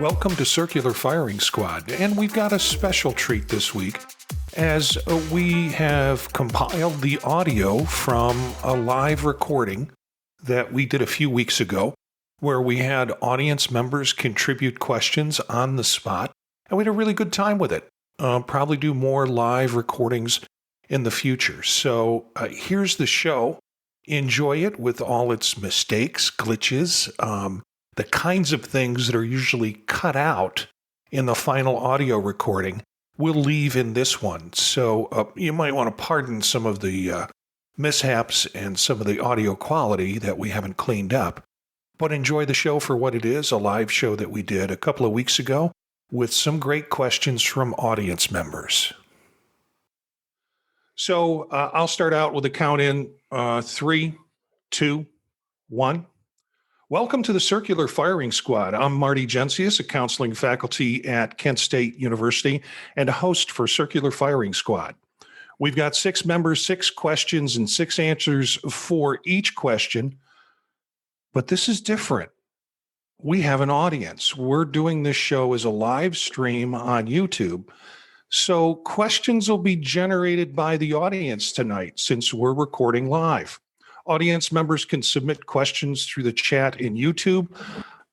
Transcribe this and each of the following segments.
Welcome to Circular Firing Squad, and we've got a special treat this week as we have compiled the audio from a live recording that we did a few weeks ago where we had audience members contribute questions on the spot, and we had a really good time with it. Probably do more live recordings in the future. So here's the show. Enjoy it with all its mistakes, glitches, the kinds of things that are usually cut out in the final audio recording, we'll leave in this one. So you might want to pardon some of the mishaps and some of the audio quality that we haven't cleaned up, but enjoy the show for what it is, a live show that we did a couple of weeks ago with some great questions from audience members. So I'll start out with a count in 3, 2, 1. Welcome to the Circular Firing Squad. I'm Marty Gensius, a counseling faculty at Kent State University and a host for Circular Firing Squad. We've got 6 members, 6 questions, and 6 answers for each question. But this is different. We have an audience. We're doing this show as a live stream on YouTube. So questions will be generated by the audience tonight since we're recording live. Audience members can submit questions through the chat in YouTube.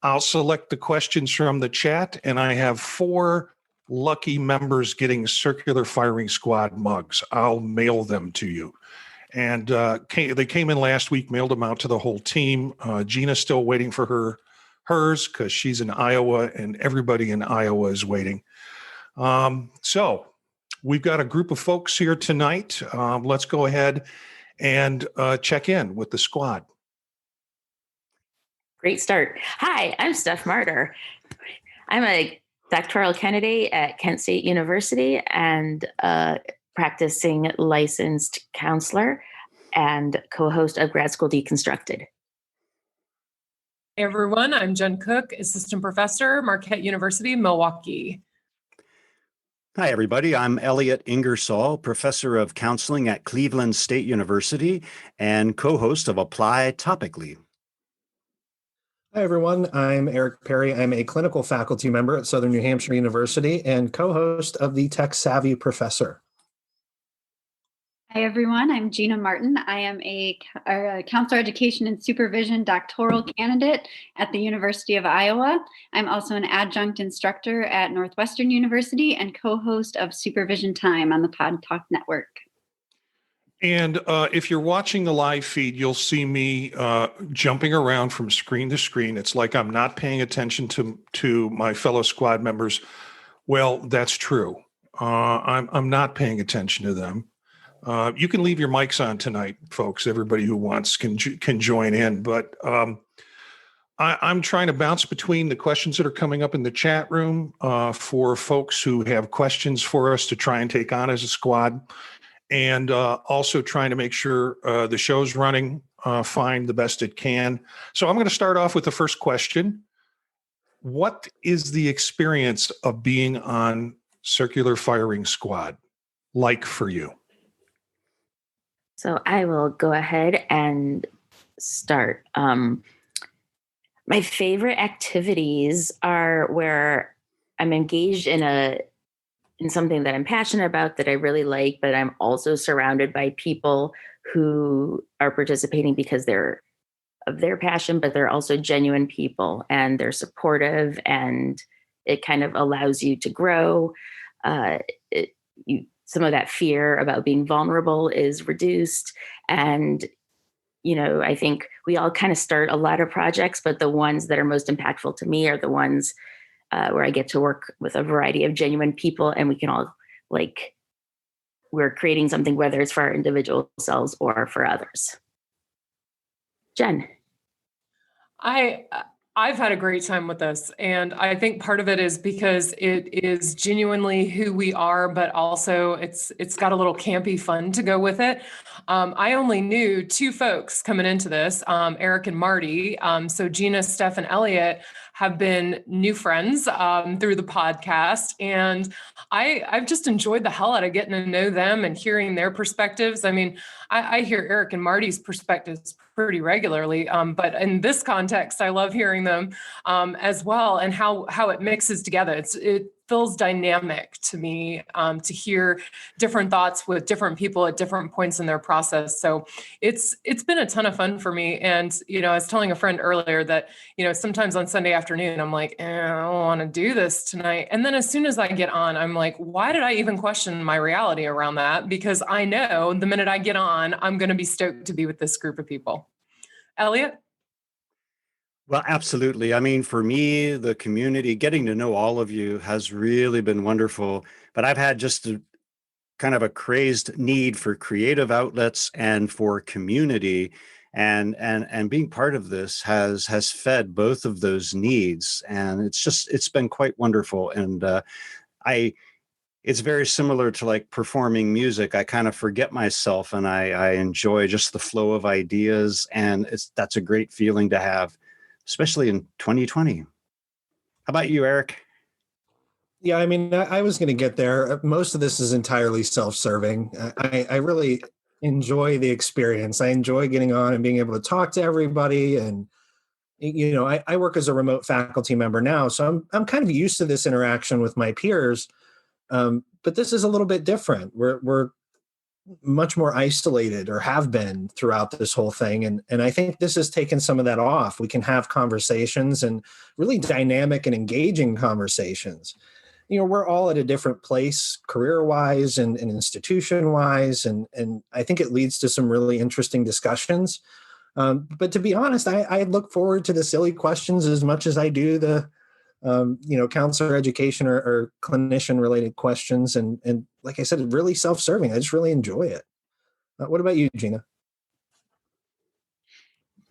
I'll select the questions from the chat, and I have 4 lucky members getting Circular Firing Squad mugs. I'll mail them to you. And they came in last week, mailed them out to the whole team. Gina's still waiting for hers because she's in Iowa, and everybody in Iowa is waiting. So we've got a group of folks here tonight. Let's go ahead and check in with the squad. Great start. Hi, I'm Steph Martyr. I'm a doctoral candidate at Kent State University and a practicing licensed counselor and co-host of Grad School Deconstructed. Hey everyone, I'm Jen Cook, assistant professor, Marquette University, Milwaukee. Hi, everybody. I'm Elliot Ingersoll, professor of counseling at Cleveland State University and co-host of Apply Topically. Hi, everyone. I'm Eric Perry. I'm a clinical faculty member at Southern New Hampshire University and co-host of the Tech Savvy Professor. Hi, everyone. I'm Gina Martin. I am a counselor education and supervision doctoral candidate at the University of Iowa. I'm also an adjunct instructor at Northwestern University and co-host of Supervision Time on the Pod Talk Network. And if you're watching the live feed, you'll see me jumping around from screen to screen. It's like I'm not paying attention to my fellow squad members. Well, that's true. I'm not paying attention to them. You can leave your mics on tonight, folks. Everybody who wants can join in. But I'm trying to bounce between the questions that are coming up in the chat room for folks who have questions for us to try and take on as a squad, and also trying to make sure the show's running fine, the best it can. So I'm going to start off with the first question. What is the experience of being on Circular Firing Squad like for you? So I will go ahead and start. My favorite activities are where I'm engaged in something that I'm passionate about, that I really like, but I'm also surrounded by people who are participating because they're of their passion, but they're also genuine people and they're supportive, and it kind of allows you to grow. Some of that fear about being vulnerable is reduced. And, I think we all kind of start a lot of projects, but the ones that are most impactful to me are the ones where I get to work with a variety of genuine people, and we can all we're creating something, whether it's for our individual selves or for others. Jen. I've had a great time with this, and I think part of it is because it is genuinely who we are, but also it's got a little campy fun to go with it. I only knew 2 folks coming into this, Eric and Marty. So Gina, Steph, and Elliot have been new friends through the podcast. And I've just enjoyed the hell out of getting to know them and hearing their perspectives. I mean, I hear Eric and Marty's perspectives pretty regularly, but in this context, I love hearing them as well, and how it mixes together. It feels dynamic to me to hear different thoughts with different people at different points in their process. So it's been a ton of fun for me. And I was telling a friend earlier that sometimes on Sunday afternoon I'm like, I don't want to do this tonight. And then as soon as I get on, I'm like, why did I even question my reality around that? Because I know the minute I get on, I'm going to be stoked to be with this group of people. Elliot? Well, absolutely. I mean, for me, the community, getting to know all of you has really been wonderful. But I've had just a kind of a crazed need for creative outlets and for community. And being part of this has fed both of those needs. And it's been quite wonderful. And it's very similar to like performing music. I kind of forget myself and I enjoy just the flow of ideas. And that's a great feeling to have, especially in 2020. How about you, Eric? Yeah, I mean, I was going to get there. Most of this is entirely self-serving. I really enjoy the experience. I enjoy getting on and being able to talk to everybody. And, I work as a remote faculty member now, so I'm kind of used to this interaction with my peers. But this is a little bit different. We're much more isolated, or have been throughout this whole thing. And I think this has taken some of that off. We can have conversations, and really dynamic and engaging conversations. We're all at a different place career-wise and institution-wise. And I think it leads to some really interesting discussions. But to be honest, I look forward to the silly questions as much as I do the counselor education or clinician related questions. And like I said, really self-serving. I just really enjoy it. What about you, Gina?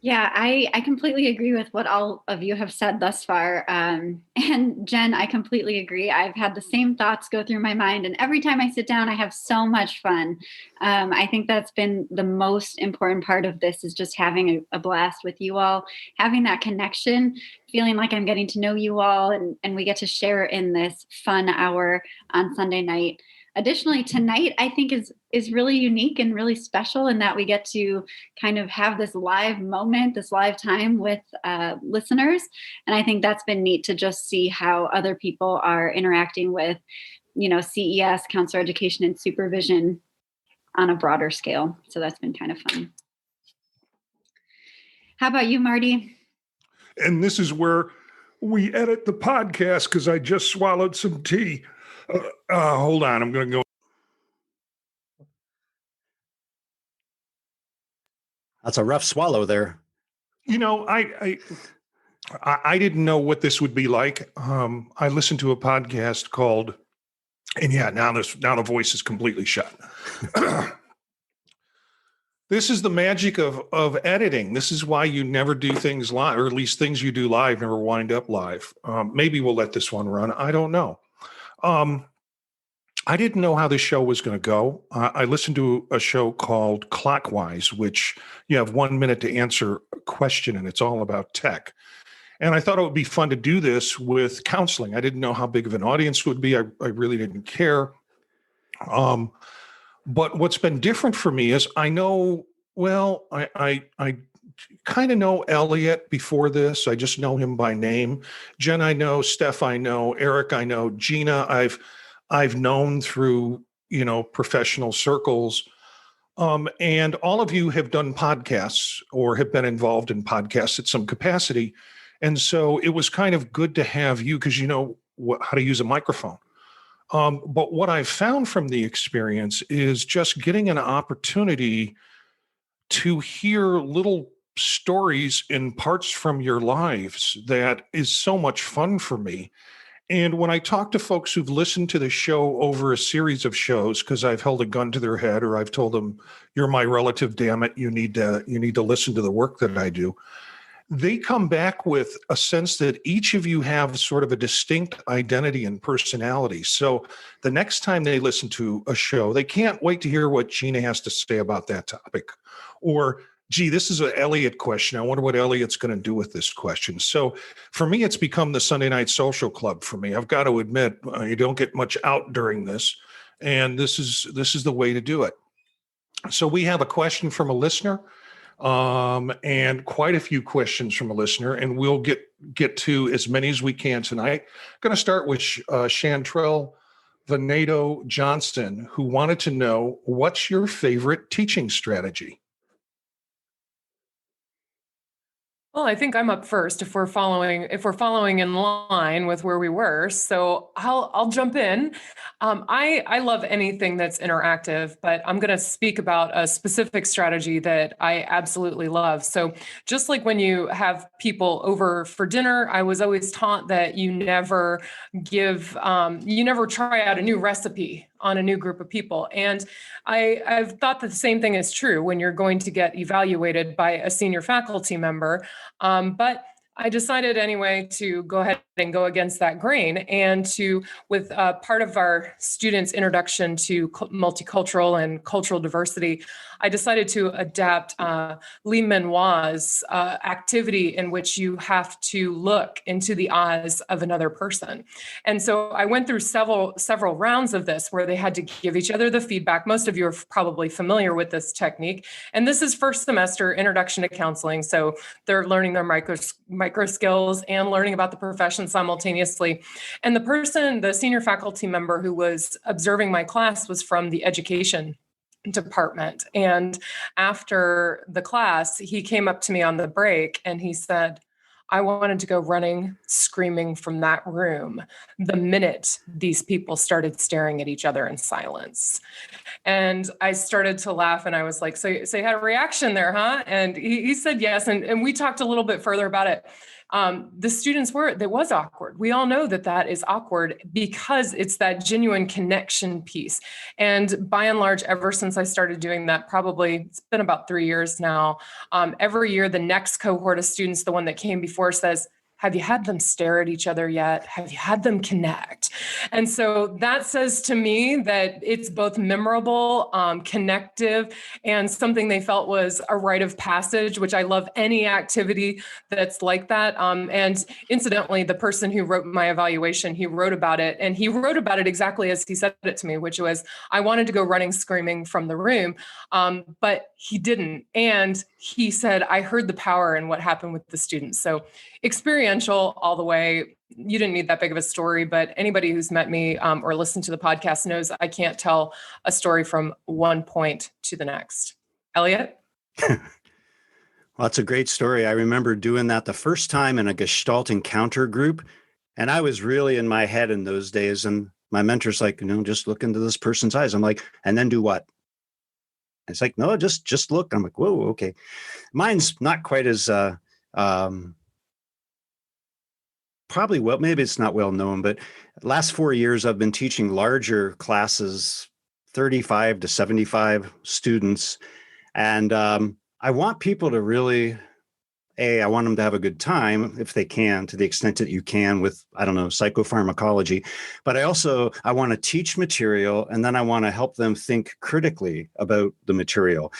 Yeah, I completely agree with what all of you have said thus far. And Jen, I completely agree. I've had the same thoughts go through my mind. And every time I sit down, I have so much fun. I think that's been the most important part of this, is just having a blast with you all, having that connection, feeling like I'm getting to know you all, and we get to share in this fun hour on Sunday night. Additionally, tonight, I think is really unique and really special in that we get to kind of have this live moment, this live time with listeners. And I think that's been neat to just see how other people are interacting with, CES, counselor education and supervision on a broader scale. So that's been kind of fun. How about you, Marty? And this is where we edit the podcast because I just swallowed some tea. Hold on, I'm going to go. That's a rough swallow there. I didn't know what this would be like. I listened to a podcast called, and yeah, now the voice is completely shut. This is the magic of editing. This is why you never do things live, or at least things you do live never wind up live. Maybe we'll let this one run. I don't know. I didn't know how this show was going to go. I listened to a show called Clockwise, which you have 1 minute to answer a question, and it's all about tech. And I thought it would be fun to do this with counseling. I didn't know how big of an audience it would be. I really didn't care. But what's been different for me is I kind of know Elliot before this. I just know him by name. Jen, I know. Steph, I know. Eric, I know. Gina, I've known through, professional circles. And all of you have done podcasts or have been involved in podcasts at some capacity. And so it was kind of good to have you because you know how to use a microphone. But what I've found from the experience is just getting an opportunity to hear little stories in parts from your lives that is so much fun for me. And when I talk to folks who've listened to the show over a series of shows, because I've held a gun to their head or I've told them, you're my relative, damn it, you need to listen to the work that I do. They come back with a sense that each of you have sort of a distinct identity and personality. So the next time they listen to a show, they can't wait to hear what Gina has to say about that topic. Or Gee, this is an Elliot question. I wonder what Elliot's going to do with this question. So for me, it's become the Sunday night social club for me. I've got to admit, you don't get much out during this, and this is the way to do it. So we have a question from a listener, and quite a few questions from a listener, and we'll get to as many as we can tonight. I'm going to start with Chantrell Venedo Johnson, who wanted to know, what's your favorite teaching strategy? Well, I think I'm up first if we're following in line with where we were. So I'll jump in. I love anything that's interactive, but I'm going to speak about a specific strategy that I absolutely love. So just like when you have people over for dinner, I was always taught that you never try out a new recipe on a new group of people. And I've thought that the same thing is true when you're going to get evaluated by a senior faculty member. But I decided anyway to go ahead and go against that grain, and with part of our students' introduction to multicultural and cultural diversity, I decided to adapt Lee-Manoir's activity in which you have to look into the eyes of another person. And so I went through several rounds of this where they had to give each other the feedback. Most of you are probably familiar with this technique. And this is first semester introduction to counseling. So they're learning their micro skills and learning about the profession simultaneously. And the senior faculty member who was observing my class was from the education department. And after the class, he came up to me on the break and he said, I wanted to go running, screaming from that room the minute these people started staring at each other in silence. And I started to laugh and I was like, so you had a reaction there, huh? And he said yes. And we talked a little bit further about it. The students that was awkward. We all know that is awkward because it's that genuine connection piece. And by and large, ever since I started doing that, probably it's been about 3 years now, every year, the next cohort of students, the one that came before, says, have you had them stare at each other yet? Have you had them connect? And so that says to me that it's both memorable, connective, and something they felt was a rite of passage, which I love any activity that's like that. And incidentally, the person who wrote my evaluation, he wrote about it, and he wrote about it exactly as he said it to me, which was, I wanted to go running, screaming from the room, but he didn't. And he said, I heard the power in what happened with the students. So experiential all the way. You didn't need that big of a story, but anybody who's met me or listened to the podcast knows I can't tell a story from one point to the next. Elliot? Well, that's a great story. I remember doing that the first time in a Gestalt encounter group, and I was really in my head in those days. And my mentor's like, just look into this person's eyes. I'm like, and then do what? It's like, no, just look. I'm like, whoa, okay. Mine's not quite as probably maybe it's not well known, but last 4 years I've been teaching larger classes, 35 to 75 students. And I want people to really, I want them to have a good time if they can, to the extent that you can with, psychopharmacology. But I want to teach material, and then I want to help them think critically about the material.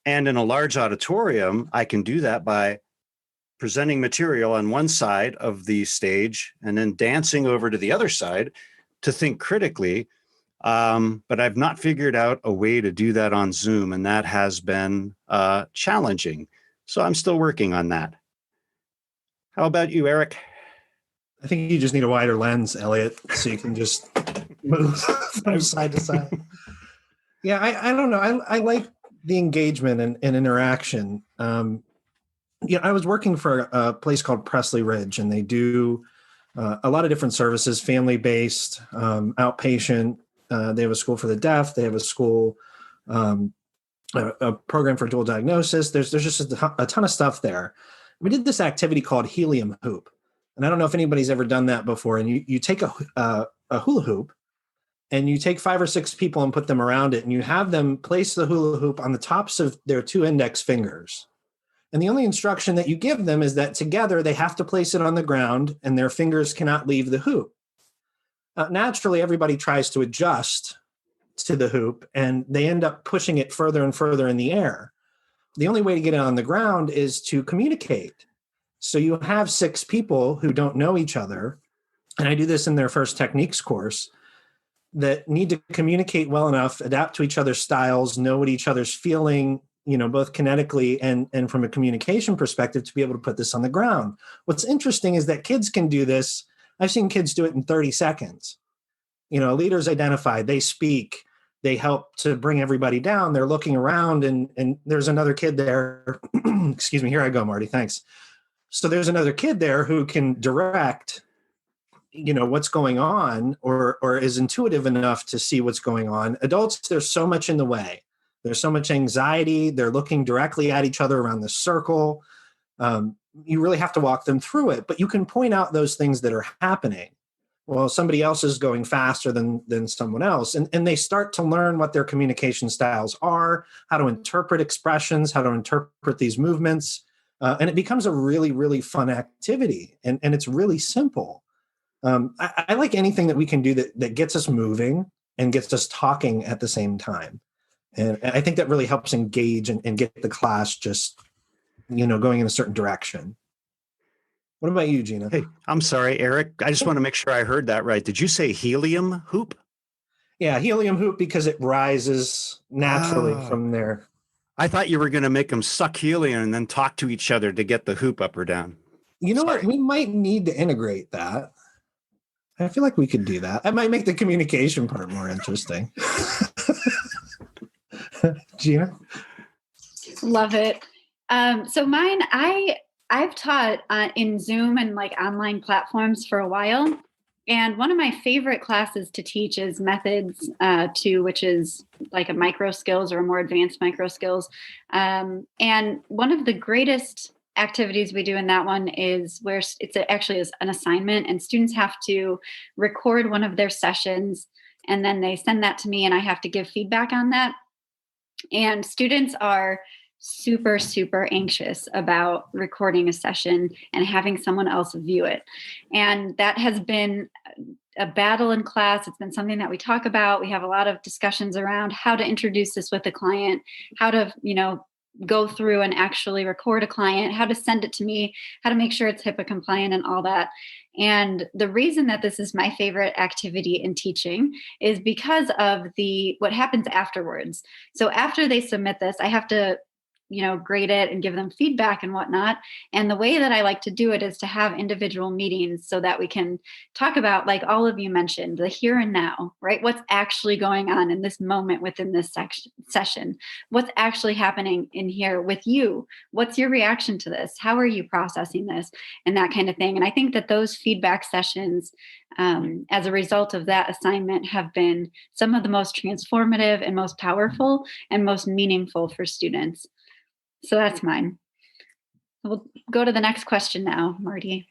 And in a large auditorium, I can do that by presenting material on one side of the stage and then dancing over to the other side to think critically. But I've not figured out a way to do that on Zoom, and that has been challenging. So I'm still working on that. How about you, Eric? I think you just need a wider lens, Elliot, so you can just move from side to side. Yeah, I don't know. I like the engagement and interaction. I was working for a place called Presley Ridge, and they do a lot of different services, family-based, outpatient. They have a school for the deaf. They have a school, a program for dual diagnosis. There's just a ton of stuff there. We did this activity called helium hoop. And I don't know if anybody's ever done that before. And you take a hula hoop, and you take 5 or 6 people and put them around it, and you have them place the hula hoop on the tops of their 2 index fingers. And the only instruction that you give them is that together they have to place it on the ground and their fingers cannot leave the hoop. Naturally, everybody tries to adjust to the hoop, and they end up pushing it further and further in the air. The only way to get it on the ground is to communicate. So you have 6 people who don't know each other, and I do this in their first techniques course, that need to communicate well enough, adapt to each other's styles, know what each other's feeling, both kinetically and from a communication perspective, to be able to put this on the ground. What's interesting is that kids can do this. I've seen kids do it in 30 seconds. Leaders identified, they speak, they help to bring everybody down. They're looking around and there's another kid there. Excuse me. Here I go, Marty. Thanks. So there's another kid there who can direct, what's going on or is intuitive enough to see what's going on. Adults, there's so much in the way. There's so much anxiety. They're looking directly at each other around the circle. You really have to walk them through it, but you can point out those things that are happening. Well, somebody else is going faster than someone else. And they start to learn what their communication styles are, how to interpret expressions, how to interpret these movements. And it becomes a really, really fun activity. And it's really simple. I like anything that we can do that gets us moving and gets us talking at the same time. And I think that really helps engage and get the class just, going in a certain direction. What about you, Gina? Hey, I'm sorry, Eric. I just want to make sure I heard that right. Did you say helium hoop? Yeah, helium hoop, because it rises naturally from there. I thought you were going to make them suck helium and then talk to each other to get the hoop up or down. You know what? We might need to integrate that. I feel like we could do that. That might make the communication part more interesting. Gina? Love it. So mine, I've taught in Zoom and like online platforms for a while. And one of my favorite classes to teach is Methods 2, which is like a micro skills or a more advanced micro skills. And one of the greatest activities we do in that one is where actually is an assignment, and students have to record one of their sessions, and then they send that to me and I have to give feedback on that. And students are super, super anxious about recording a session and having someone else view it. And that has been a battle in class. It's been something that we talk about. We have a lot of discussions around how to introduce this with a client, how to, go through and actually record a client, how to send it to me, how to make sure it's HIPAA compliant and all that. And the reason that this is my favorite activity in teaching is because of what happens afterwards. So after they submit this, I have to grade it and give them feedback and whatnot. And the way that I like to do it is to have individual meetings so that we can talk about, like all of you mentioned, the here and now, right? What's actually going on in this moment within this session? What's actually happening in here with you? What's your reaction to this? How are you processing this? And that kind of thing. And I think that those feedback sessions, as a result of that assignment, have been some of the most transformative and most powerful and most meaningful for students. So that's mine. We'll go to the next question now, Marty.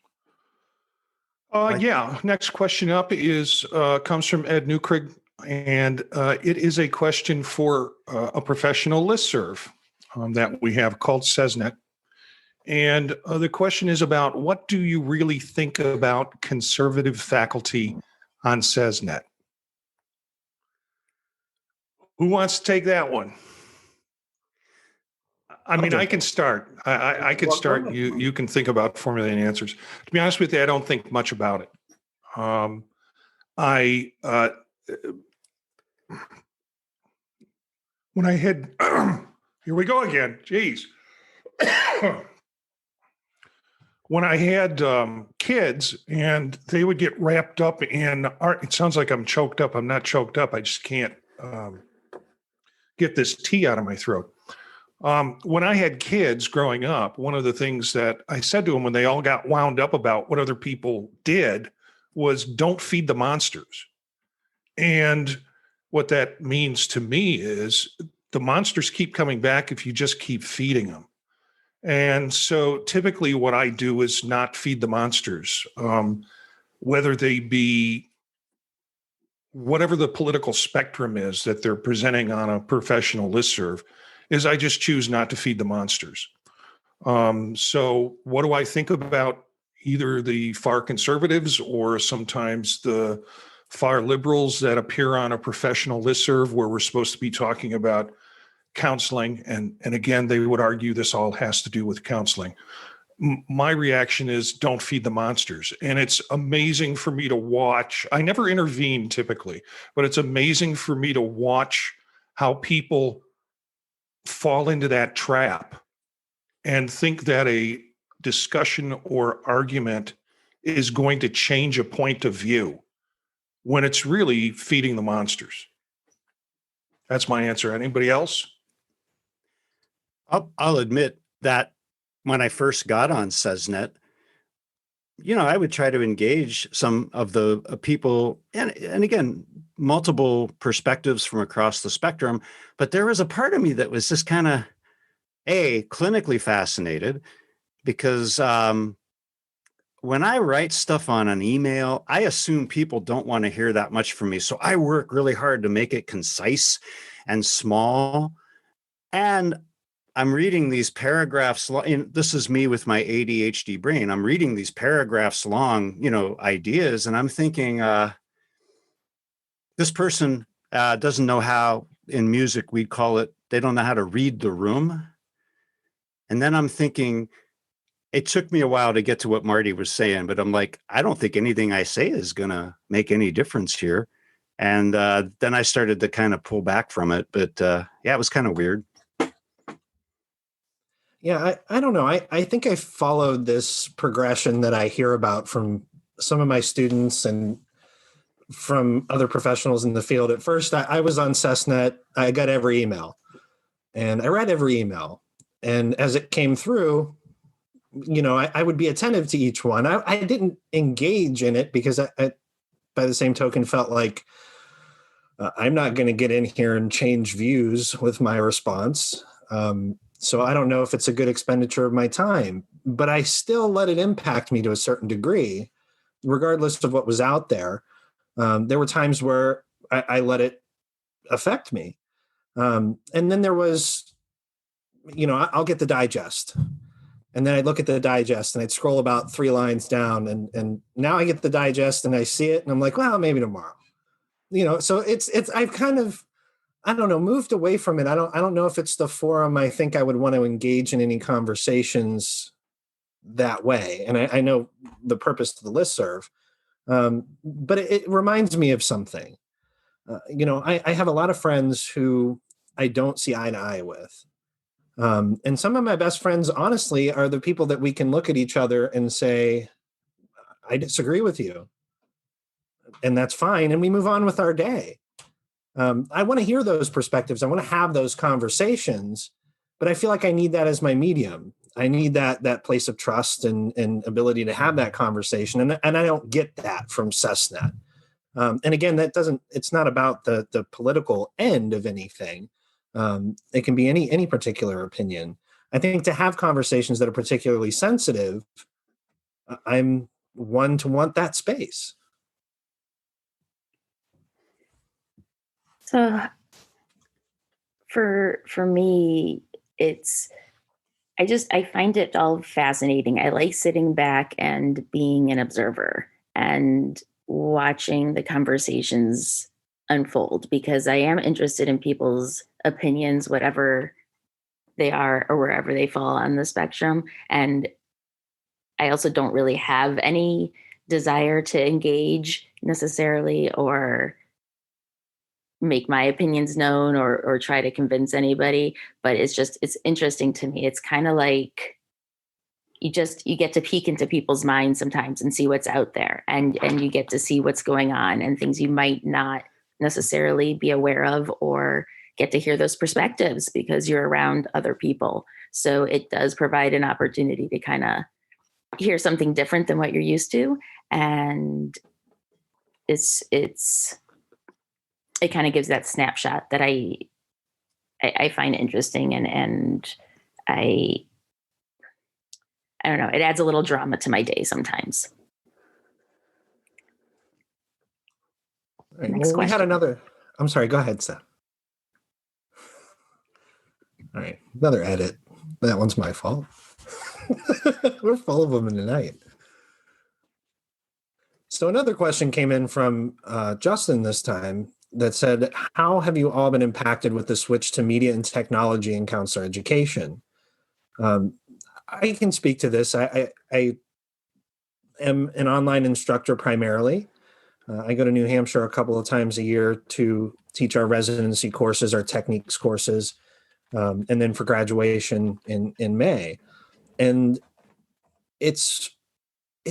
Yeah. Next question up comes from Ed Newkrig, and it is a question for a professional listserv that we have called SESNet. And the question is about, what do you really think about conservative faculty on SESNet? Who wants to take that one? I mean, I can start. I can start. You can think about formulating answers. To be honest with you, I don't think much about it. When I had, here we go again. Jeez. When I had kids and they would get wrapped up in art, it sounds like I'm choked up. I'm not choked up. I just can't get this tea out of my throat. When I had kids growing up, one of the things that I said to them when they all got wound up about what other people did was, don't feed the monsters. And what that means to me is the monsters keep coming back if you just keep feeding them. And so typically what I do is not feed the monsters, whether they be whatever the political spectrum is that they're presenting on a professional listserv, is I just choose not to feed the monsters. So what do I think about either the far conservatives or sometimes the far liberals that appear on a professional listserv where we're supposed to be talking about counseling, and again, they would argue this all has to do with counseling. My reaction is don't feed the monsters. And it's amazing for me to watch. I never intervene typically, but it's amazing for me to watch how people fall into that trap and think that a discussion or argument is going to change a point of view when it's really feeding the monsters. That's my answer. Anybody else? I'll admit that when I first got on SesNet, I would try to engage some of the people, and again, multiple perspectives from across the spectrum. But there was a part of me that was just kind of clinically fascinated, because when I write stuff on an email, I assume people don't want to hear that much from me. So I work really hard to make it concise and small. And I'm reading these paragraphs. This is me with my ADHD brain. I'm reading these paragraphs long, ideas. And I'm thinking, this person doesn't know how, in music, we'd call it, they don't know how to read the room. And then I'm thinking, it took me a while to get to what Marty was saying, but I'm like, I don't think anything I say is going to make any difference here. And then I started to kind of pull back from it. But it was kind of weird. Yeah, I don't know. I think I followed this progression that I hear about from some of my students and from other professionals in the field. At first, I was on SesNet. I got every email, and I read every email. And as it came through, I would be attentive to each one. I didn't engage in it because I, by the same token, felt like I'm not going to get in here and change views with my response. So I don't know if it's a good expenditure of my time, but I still let it impact me to a certain degree, regardless of what was out there. There were times where I let it affect me. And then there was, I'll get the digest. And then I'd look at the digest and I'd scroll about 3 lines down. And now I get the digest and I see it and I'm like, well, maybe tomorrow. So it's I've kind of, I don't know, moved away from it. I don't know if it's the forum I think I would want to engage in any conversations that way. And I know the purpose of the listserv, but it reminds me of something. I have a lot of friends who I don't see eye to eye with. And some of my best friends, honestly, are the people that we can look at each other and say, I disagree with you. And that's fine. And we move on with our day. I want to hear those perspectives. I want to have those conversations, but I feel like I need that as my medium. I need that place of trust and ability to have that conversation. And I don't get that from SesNet. And again, it's not about the political end of anything. It can be any particular opinion. I think to have conversations that are particularly sensitive, I'm one to want that space. So for me, I find it all fascinating. I like sitting back and being an observer and watching the conversations unfold, because I am interested in people's opinions, whatever they are or wherever they fall on the spectrum. And I also don't really have any desire to engage necessarily or make my opinions known or try to convince anybody, but it's interesting to me. It's kind of like you get to peek into people's minds sometimes and see what's out there, and you get to see what's going on and things you might not necessarily be aware of, or get to hear those perspectives because you're around other people. So it does provide an opportunity to kind of hear something different than what you're used to. And it kind of gives that snapshot that I find interesting, and I don't know, it adds a little drama to my day sometimes. Right. Well, we had another, I'm sorry, go ahead, Seth. All right, another edit. That one's my fault. We're full of them tonight. So another question came in from Justin this time. that said, how have you all been impacted with the switch to media and technology in counselor education? I can speak to this. I am an online instructor primarily. I go to New Hampshire a couple of times a year to teach our residency courses, our techniques courses, and then for graduation in May. And it's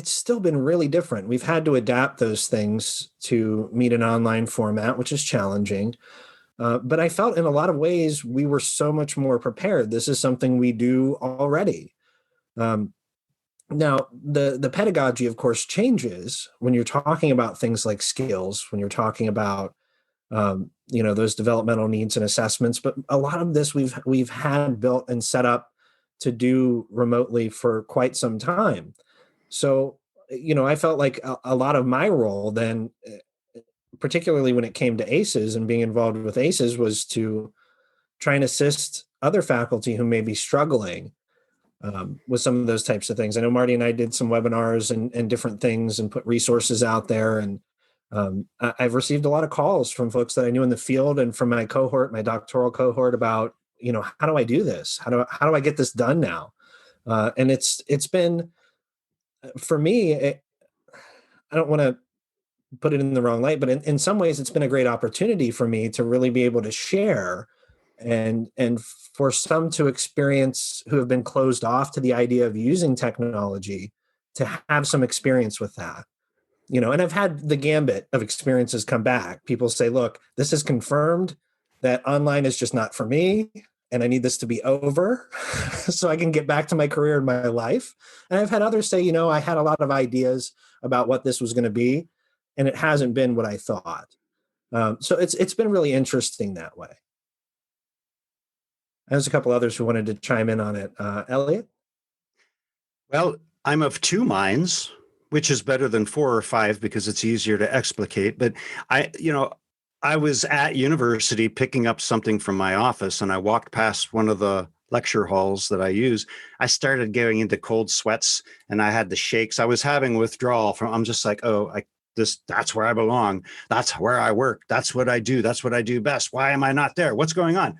still been really different. We've had to adapt those things to meet an online format, which is challenging. But I felt in a lot of ways we were so much more prepared. This is something we do already. Now, the pedagogy, of course, changes when you're talking about things like skills, when you're talking about those developmental needs and assessments. But a lot of this we've had built and set up to do remotely for quite some time. So, I felt like a lot of my role then, particularly when it came to ACEs and being involved with ACEs, was to try and assist other faculty who may be struggling with some of those types of things. I know Marty and I did some webinars and different things and put resources out there. And I've received a lot of calls from folks that I knew in the field and from my cohort, my doctoral cohort, about, how do I do this? How do I get this done now? And it's been, for me, I don't want to put it in the wrong light, but in some ways it's been a great opportunity for me to really be able to share and for some to experience who have been closed off to the idea of using technology to have some experience with that. And I've had the gambit of experiences come back. People say, look, this is confirmed that online is just not for me, and I need this to be over so I can get back to my career and my life. And I've had others say, I had a lot of ideas about what this was going to be, and it hasn't been what I thought. So it's been really interesting that way. There's a couple others who wanted to chime in on it. Elliot? Well, I'm of two minds, which is better than 4 or 5 because it's easier to explicate. But I was at university picking up something from my office, and I walked past one of the lecture halls that I use. I started getting into cold sweats, and I had the shakes. I was having withdrawal I'm just like, that's where I belong. That's where I work. That's what I do. That's what I do best. Why am I not there? What's going on?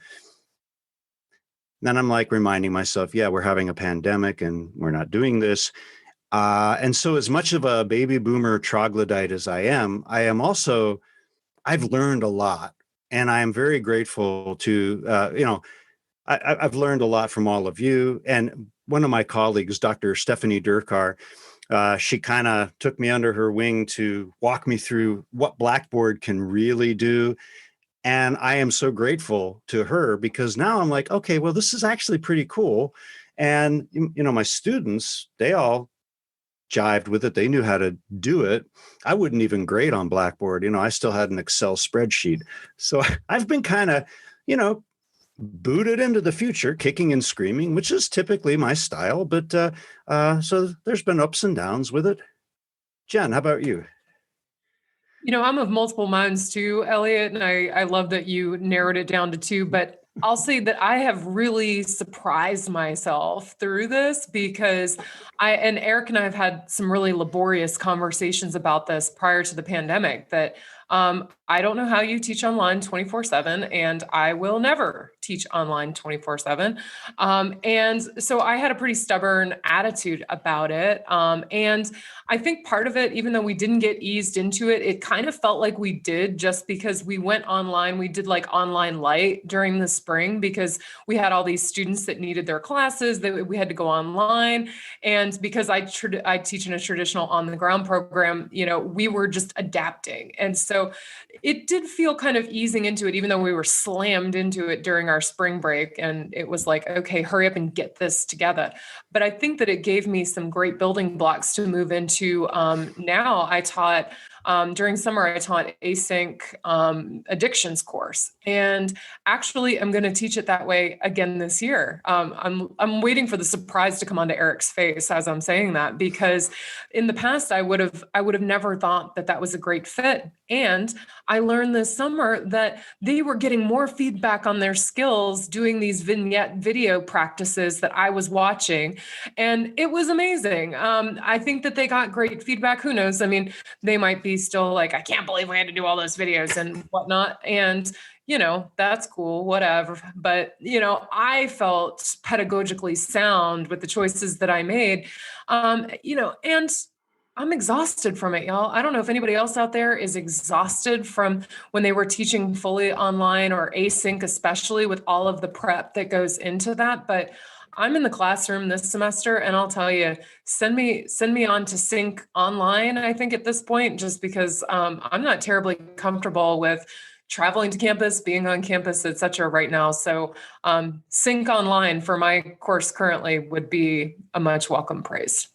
Then I'm like reminding myself, yeah, we're having a pandemic and we're not doing this. And so as much of a baby boomer troglodyte as I am also, I've learned a lot, and I am very grateful to, I've learned a lot from all of you. And one of my colleagues, Dr. Stephanie Durkar, she kind of took me under her wing to walk me through what Blackboard can really do. And I am so grateful to her because now I'm like, okay, well, this is actually pretty cool. And, my students, they all jived with it. They knew how to do it. I wouldn't even grade on Blackboard. I still had an Excel spreadsheet. So I've been kind of, booted into the future, kicking and screaming, which is typically my style. But so there's been ups and downs with it. Jen, how about you? I'm of multiple minds too, Elliot, and I love that you narrowed it down to 2, but I'll say that I have really surprised myself through this because Eric and I have had some really laborious conversations about this prior to the pandemic, that I don't know how you teach online 24/7, and I will never teach online 24/7. And so I had a pretty stubborn attitude about it. And I think part of it, even though we didn't get eased into it, it kind of felt like we did just because we went online. We did like online light during the spring because we had all these students that needed their classes that we had to go online. And because I teach in a traditional on the ground program, we were just adapting. And so it did feel kind of easing into it, even though we were slammed into it during our spring break. And it was like, okay, hurry up and get this together. But I think that it gave me some great building blocks to move into. Now I taught, during summer, I taught async addictions course. And actually, I'm going to teach it that way again this year. I'm waiting for the surprise to come onto Eric's face as I'm saying that, because in the past, I would have never thought that was a great fit. And I learned this summer that they were getting more feedback on their skills doing these vignette video practices that I was watching. And it was amazing. I think that they got great feedback. Who knows? I mean, they might be he's still like, I can't believe we had to do all those videos and whatnot. And, that's cool, whatever. But, I felt pedagogically sound with the choices that I made, and I'm exhausted from it, y'all. I don't know if anybody else out there is exhausted from when they were teaching fully online or async, especially with all of the prep that goes into that. But I'm in the classroom this semester, and I'll tell you, send me on to sync online, I think at this point, just because I'm not terribly comfortable with traveling to campus, being on campus, et cetera, right now. So sync online for my course currently would be a much welcome praise.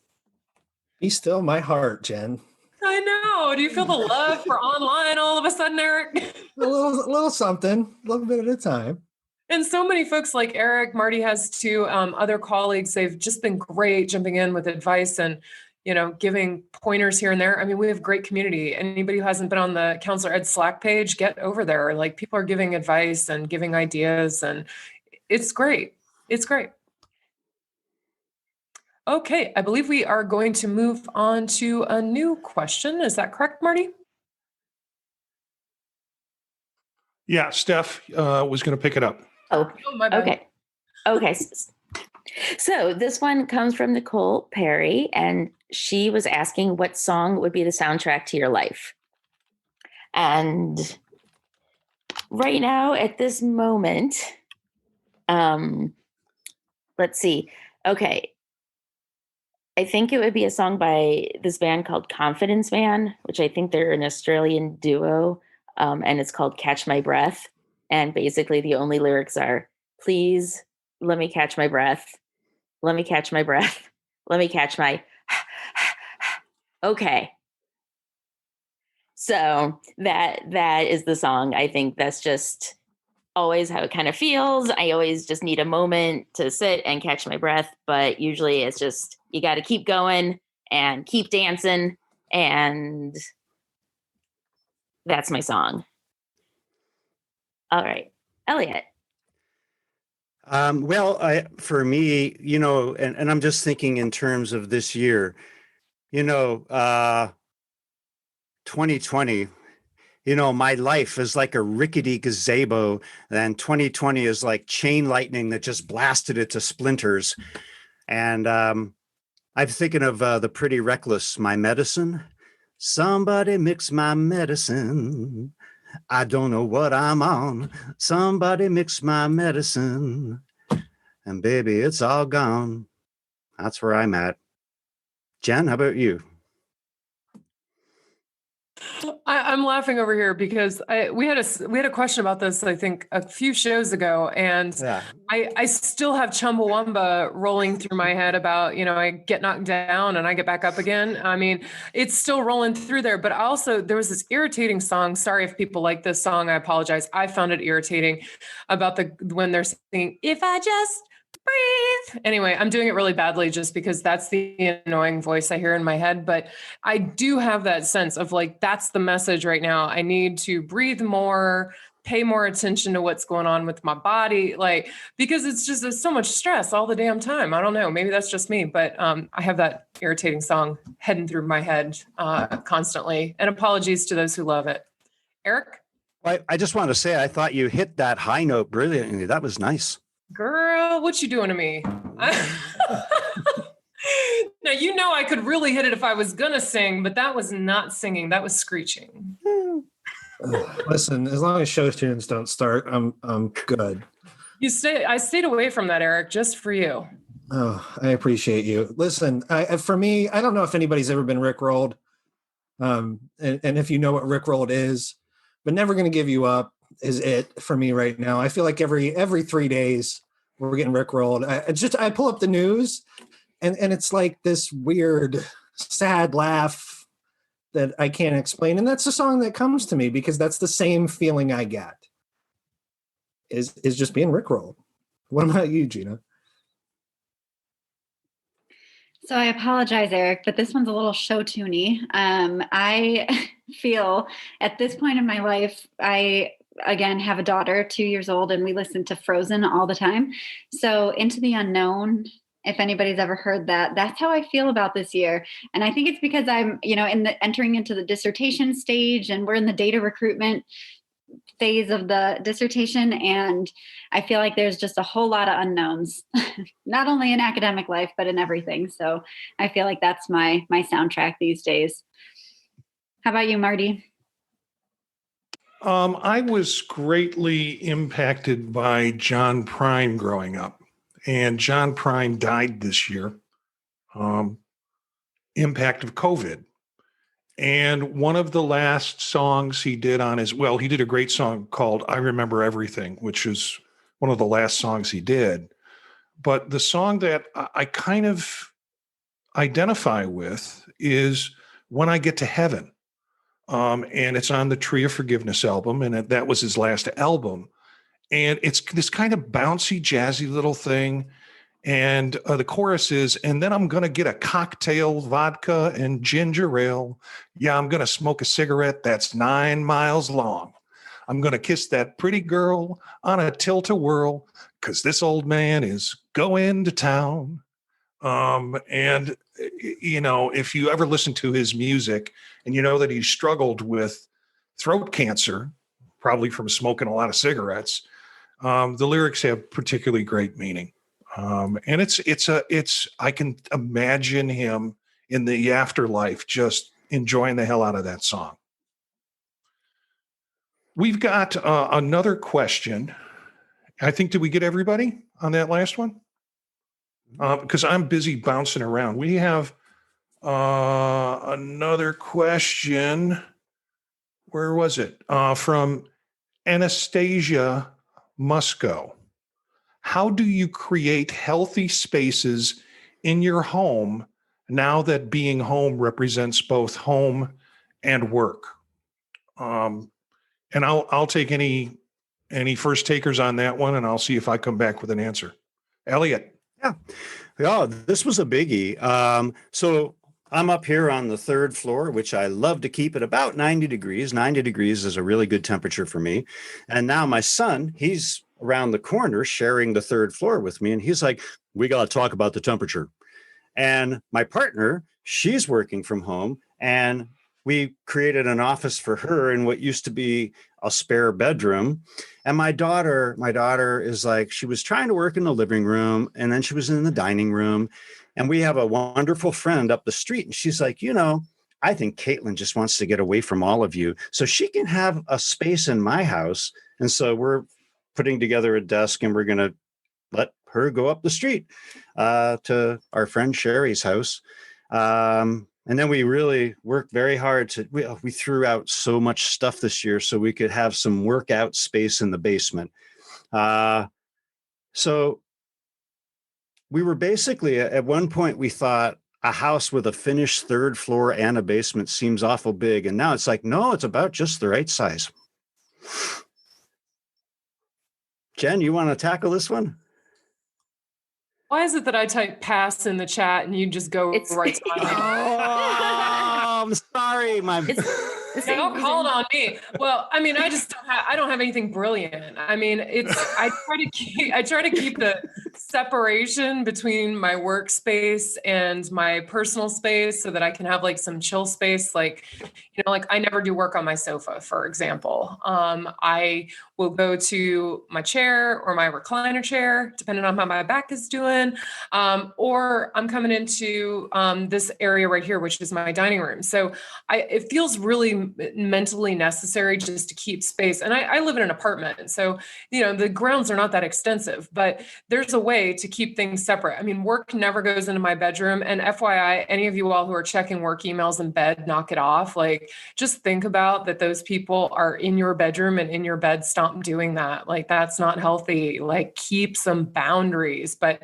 Be still my heart, Jen. I know. Do you feel the love for online all of a sudden, Eric? A little something, a little bit at a time. And so many folks like Eric, Marty has two other colleagues. They've just been great jumping in with advice and, giving pointers here and there. I mean, we have great community. Anybody who hasn't been on the Counselor Ed Slack page, get over there. Like, people are giving advice and giving ideas, and it's great. It's great. Okay, I believe we are going to move on to a new question. Is that correct, Marty? Yeah, Steph was going to pick it up. Oh, my bad. okay. Okay. So this one comes from Nicole Perry, and she was asking what song would be the soundtrack to your life. And right now, at this moment, let's see. Okay. I think it would be a song by this band called Confidence Man, which I think they're an Australian duo, and it's called Catch My Breath. And basically the only lyrics are, please let me catch my breath. Let me catch my breath. Let me catch my okay. So that is the song. I think that's just always how it kind of feels. I always just need a moment to sit and catch my breath, but usually it's just, you got to keep going and keep dancing, and that's my song. All right, Elliot. Well, for me, and I'm just thinking in terms of this year, 2020, my life is like a rickety gazebo, and 2020 is like chain lightning that just blasted it to splinters. And I'm thinking of the Pretty Reckless, My Medicine. Somebody mix my medicine. I don't know what I'm on. Somebody mix my medicine. And baby, it's all gone. That's where I'm at. Jen, how about you? I'm laughing over here because we had a question about this, I think, a few shows ago, and yeah. I still have Chumbawamba rolling through my head about, I get knocked down and I get back up again. I mean, it's still rolling through there, but also there was this irritating song. Sorry if people like this song, I apologize. I found it irritating about when they're singing, if I just breathe. Anyway, I'm doing it really badly just because that's the annoying voice I hear in my head. But I do have that sense of like, that's the message right now. I need to breathe more, pay more attention to what's going on with my body. Like, because there's so much stress all the damn time. I don't know. Maybe that's just me, but I have that irritating song heading through my head constantly. And apologies to those who love it. Eric? I just want to say, I thought you hit that high note brilliantly. That was nice. Girl, what you doing to me? Now, I could really hit it if I was going to sing, but that was not singing. That was screeching. Listen, as long as show tunes don't start, I'm good. I stayed away from that, Eric, just for you. Oh, I appreciate you. Listen, for me, I don't know if anybody's ever been Rickrolled, and if you know what Rickrolled is, but Never Gonna Give You Up is it for me right now. I feel like every 3 days we're getting Rickrolled. I pull up the news and it's like this weird, sad laugh that I can't explain. And that's the song that comes to me because that's the same feeling I get is just being Rickrolled. What about you, Gina? So I apologize, Eric, but this one's a little show tuney. I feel at this point in my life, I again have a daughter 2 years old, and we listen to Frozen all the time. So Into the Unknown If anybody's ever heard that, that's how I feel about this year. And I think it's because I'm, entering into the dissertation stage, and we're in the data recruitment phase of the dissertation. And I feel like there's just a whole lot of unknowns, not only in academic life, but in everything. So I feel like that's my soundtrack these days. How about you, Marty? I was greatly impacted by John Prine growing up, and John Prine died this year. Impact of COVID. And one of the last songs he did he did a great song called I Remember Everything, which is one of the last songs he did. But the song that I kind of identify with is When I Get to Heaven. And it's on the Tree of Forgiveness album. And that was his last album. And it's this kind of bouncy, jazzy little thing. And the chorus is, and then I'm going to get a cocktail, vodka and ginger ale. Yeah, I'm going to smoke a cigarette that's 9 miles long. I'm going to kiss that pretty girl on a tilt-a-whirl because this old man is going to town. And, if you ever listen to his music and you know that he struggled with throat cancer, probably from smoking a lot of cigarettes, the lyrics have particularly great meaning. And I can imagine him in the afterlife just enjoying the hell out of that song. We've got another question. I think, did we get everybody on that last one? Because I'm busy bouncing around. We have another question. Where was it? From Anastasia Musco. How do you create healthy spaces in your home now that being home represents both home and work? And I'll take any first takers on that one, and I'll see if I come back with an answer. Elliot. Yeah, this was a biggie. So I'm up here on the third floor, which I love to keep at about 90 degrees. 90 degrees is a really good temperature for me. And now my son, he's around the corner sharing the third floor with me. And he's like, we got to talk about the temperature. And my partner, she's working from home, and we created an office for her in what used to be a spare bedroom. And my daughter is like, she was trying to work in the living room, and then she was in the dining room. And we have a wonderful friend up the street. And she's like, I think Caitlin just wants to get away from all of you so she can have a space in my house. And so we're putting together a desk, and we're going to let her go up the street to our friend Sherry's house. And then we really worked very hard we threw out so much stuff this year so we could have some workout space in the basement. So we were basically, at one point we thought a house with a finished third floor and a basement seems awful big. And now it's like, no, it's about just the right size. Jen, you want to tackle this one? Why is it that I type pass in the chat and you just go right to I'm sorry. Don't call it on me. Well, I mean, I don't have anything brilliant. I mean, I try to keep the separation between my workspace and my personal space so that I can have like some chill space. Like I never do work on my sofa, for example. I will go to my chair or my recliner chair, depending on how my back is doing. Or I'm coming into this area right here, which is my dining room. So it feels really mentally necessary just to keep space. And I live in an apartment. So, the grounds are not that extensive, but there's a way to keep things separate. I mean, work never goes into my bedroom. And FYI, any of you all who are checking work emails in bed, knock it off. Like, just think about that those people are in your bedroom and in your bed. Stop doing that. Like, that's not healthy. Like, keep some boundaries. But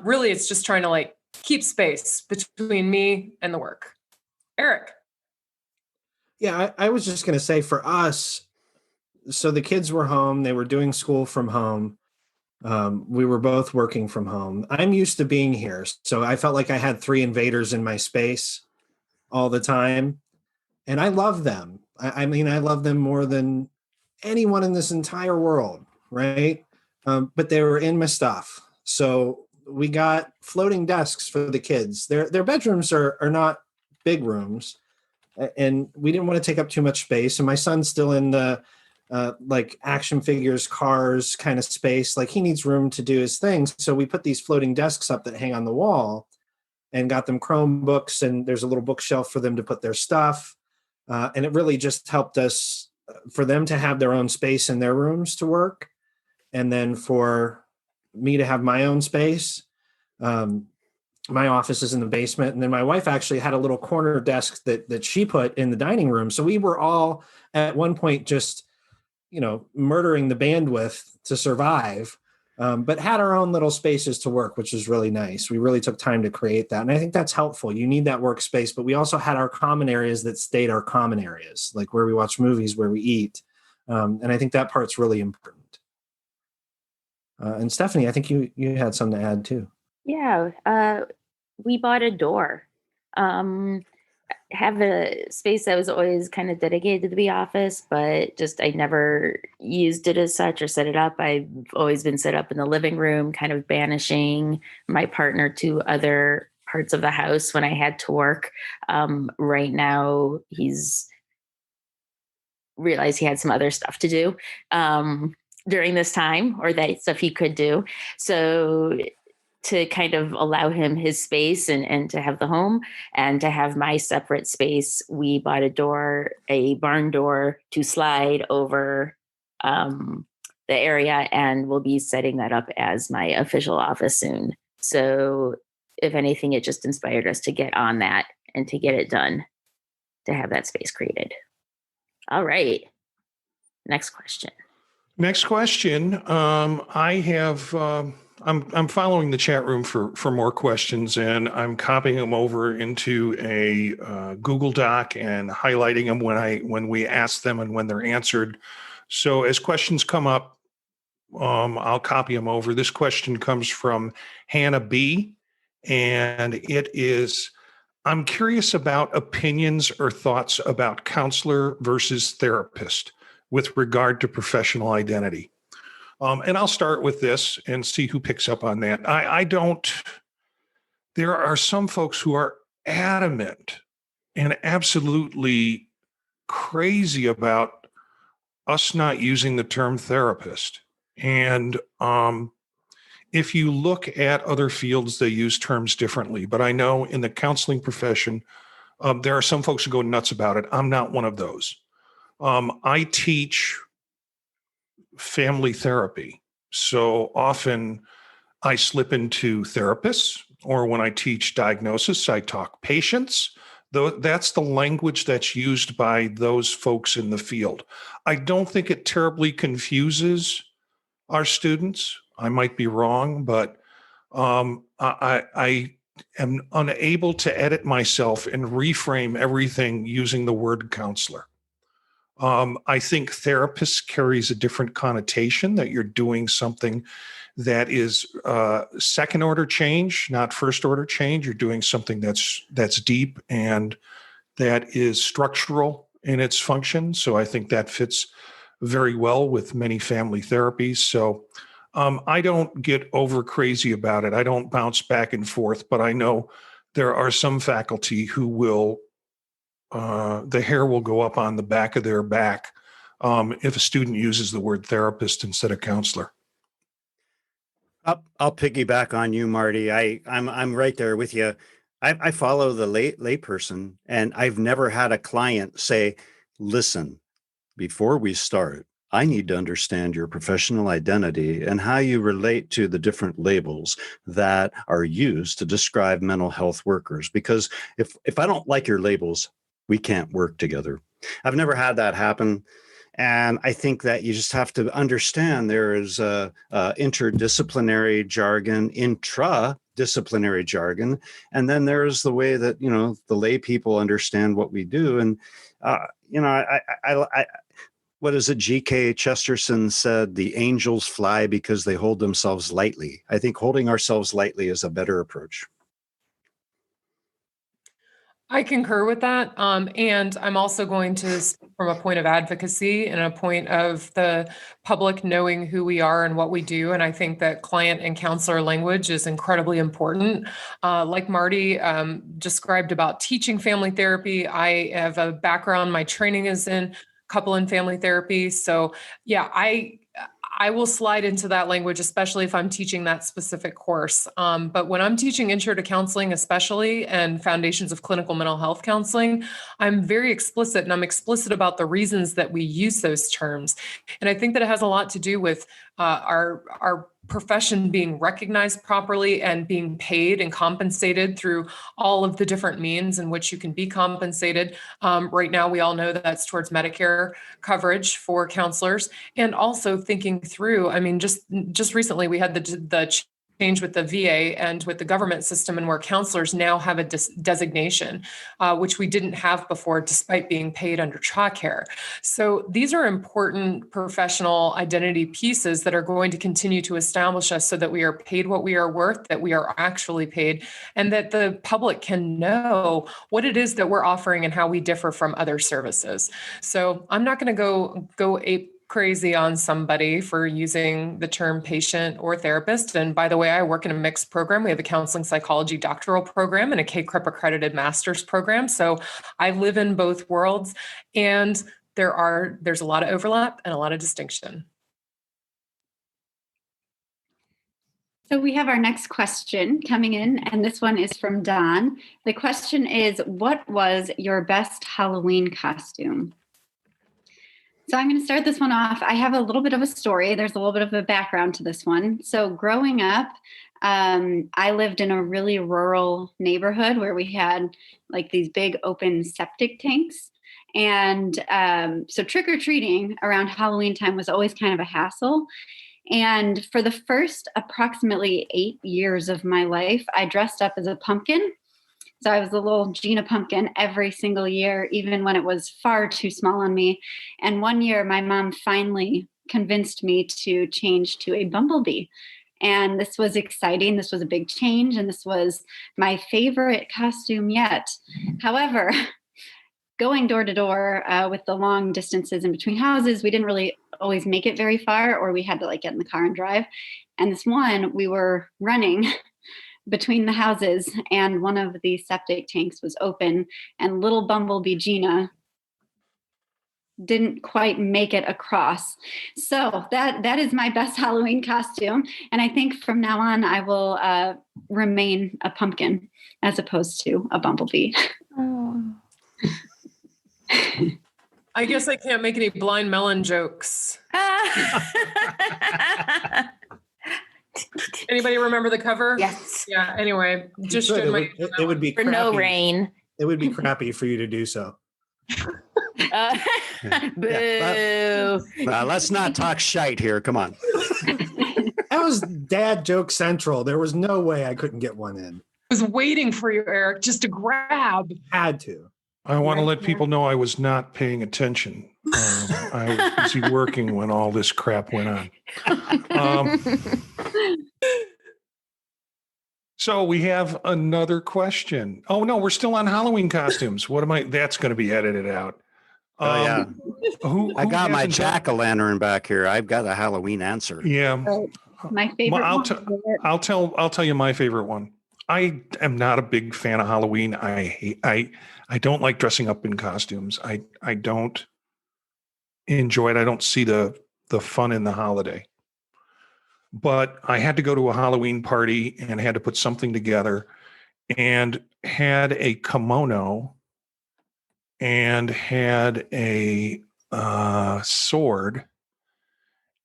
really, it's just trying to keep space between me and the work. Eric. Yeah, I was just going to say for us, so the kids were home, they were doing school from home. We were both working from home. I'm used to being here. So I felt like I had 3 invaders in my space all the time. And I love them. I mean, I love them more than anyone in this entire world, right? But they were in my stuff. So we got floating desks for the kids. Their bedrooms are not big rooms, and we didn't want to take up too much space. And my son's still in the like action figures, cars kind of space. Like he needs room to do his things. So we put these floating desks up that hang on the wall and got them Chromebooks, and there's a little bookshelf for them to put their stuff. And it really just helped us for them to have their own space in their rooms to work. And then for me to have my own space. My office is in the basement. And then my wife actually had a little corner desk that she put in the dining room. So we were all at one point just, murdering the bandwidth to survive, but had our own little spaces to work, which is really nice. We really took time to create that. And I think that's helpful. You need that workspace, but we also had our common areas that stayed our common areas, like where we watch movies, where we eat. And I think that part's really important. And Stephanie, I think you had something to add too. Yeah, we bought a door. Have a space that was always kind of dedicated to the office, but just I never used it as such or set it up. I've always been set up in the living room, kind of banishing my partner to other parts of the house when I had to work. Right now, he's realized he had some other stuff to do during this time, or that stuff he could do. So to kind of allow him his space and to have the home and to have my separate space, we bought a barn door to slide over the area, and we'll be setting that up as my official office soon. So if anything, it just inspired us to get on that and to get it done, to have that space created. All right. Next question. Next question. I'm following the chat room for more questions, and I'm copying them over into a Google Doc and highlighting them when we ask them and when they're answered. So as questions come up, I'll copy them over. This question comes from Hannah B, and it is, I'm curious about opinions or thoughts about counselor versus therapist with regard to professional identity. And I'll start with this and see who picks up on that. There are some folks who are adamant and absolutely crazy about us not using the term therapist. And if you look at other fields, they use terms differently. But I know in the counseling profession, there are some folks who go nuts about it. I'm not one of those. I teach family therapy. So often I slip into therapists, or when I teach diagnosis, I talk patients. Though that's the language that's used by those folks in the field. I don't think it terribly confuses our students. I might be wrong, but I am unable to edit myself and reframe everything using the word counselor. I think therapist carries a different connotation, that you're doing something that is second order change, not first order change. You're doing something that's deep and that is structural in its function. So I think that fits very well with many family therapies. So I don't get over crazy about it. I don't bounce back and forth, but I know there are some faculty who will the hair will go up on the back of their back if a student uses the word therapist instead of counselor. I'll piggyback on you, Marty. I'm right there with you. I follow the lay person, and I've never had a client say, "Listen, before we start, I need to understand your professional identity and how you relate to the different labels that are used to describe mental health workers. Because if I don't like your labels, we can't work together." I've never had that happen. And I think that you just have to understand there is interdisciplinary jargon, intra-disciplinary jargon, and then there's the way that, the lay people understand what we do. And, what is it? G.K. Chesterton said, "The angels fly because they hold themselves lightly." I think holding ourselves lightly is a better approach. I concur with that. And I'm also going to, from a point of advocacy and a point of the public knowing who we are and what we do. And I think that client and counselor language is incredibly important. Like Marty described about teaching family therapy, I have a background, my training is in couple and family therapy. So yeah, I will slide into that language, especially if I'm teaching that specific course. But when I'm teaching intro to counseling, especially, and foundations of clinical mental health counseling, I'm very explicit, and I'm explicit about the reasons that we use those terms. And I think that it has a lot to do with our profession being recognized properly and being paid and compensated through all of the different means in which you can be compensated. Right now, we all know that that's towards Medicare coverage for counselors, and also thinking through. I mean, just recently we had the change with the VA and with the government system, and where counselors now have a designation, which we didn't have before, despite being paid under TRICARE. So these are important professional identity pieces that are going to continue to establish us so that we are paid what we are worth, that we are actually paid, and that the public can know what it is that we're offering and how we differ from other services. So I'm not going to go ape crazy on somebody for using the term patient or therapist. And by the way, I work in a mixed program. We have a counseling psychology doctoral program and a KCREP accredited master's program. So I live in both worlds, and there's a lot of overlap and a lot of distinction. So we have our next question coming in, and this one is from Don. The question is, what was your best Halloween costume? So I'm going to start this one off. I have a little bit of a story. There's a little bit of a background to this one. So growing up, I lived in a really rural neighborhood where we had like these big open septic tanks. And so trick-or-treating around Halloween time was always kind of a hassle. And for the first approximately 8 years of my life, I dressed up as a pumpkin. So I was a little Gina pumpkin every single year, even when it was far too small on me. And one year, my mom finally convinced me to change to a bumblebee. And this was exciting. This was a big change. And this was my favorite costume yet. However, going door to door with the long distances in between houses, we didn't really always make it very far, or we had to like get in the car and drive. And this one, we were running between the houses, and one of the septic tanks was open, and little bumblebee Gina didn't quite make it across. So that is my best Halloween costume. And I think from now on, I will remain a pumpkin as opposed to a bumblebee. Oh. I guess I can't make any blind melon jokes. Anybody remember the cover? Yes. Yeah. Anyway, just Good. showed my. It would be For crappy. no rain. It would be crappy for you to do so. Boo. Let's not talk shite here. Come on. That was dad joke central. There was no way I couldn't get one in. I was waiting for you, Eric, just to grab. Had to. I want to let people know I was not paying attention. I was busy working when all this crap went on. So we have another question. Oh no, we're still on Halloween costumes. That's going to be edited out. Oh yeah. Who I got my hasn't done- jack-o'-lantern back here. I've got a Halloween answer. Yeah. My favorite Well, one. I'll tell you my favorite one. I am not a big fan of Halloween. I don't like dressing up in costumes. I don't enjoy it. I don't see the fun in the holiday. But I had to go to a Halloween party and had to put something together, and had a kimono and had a sword,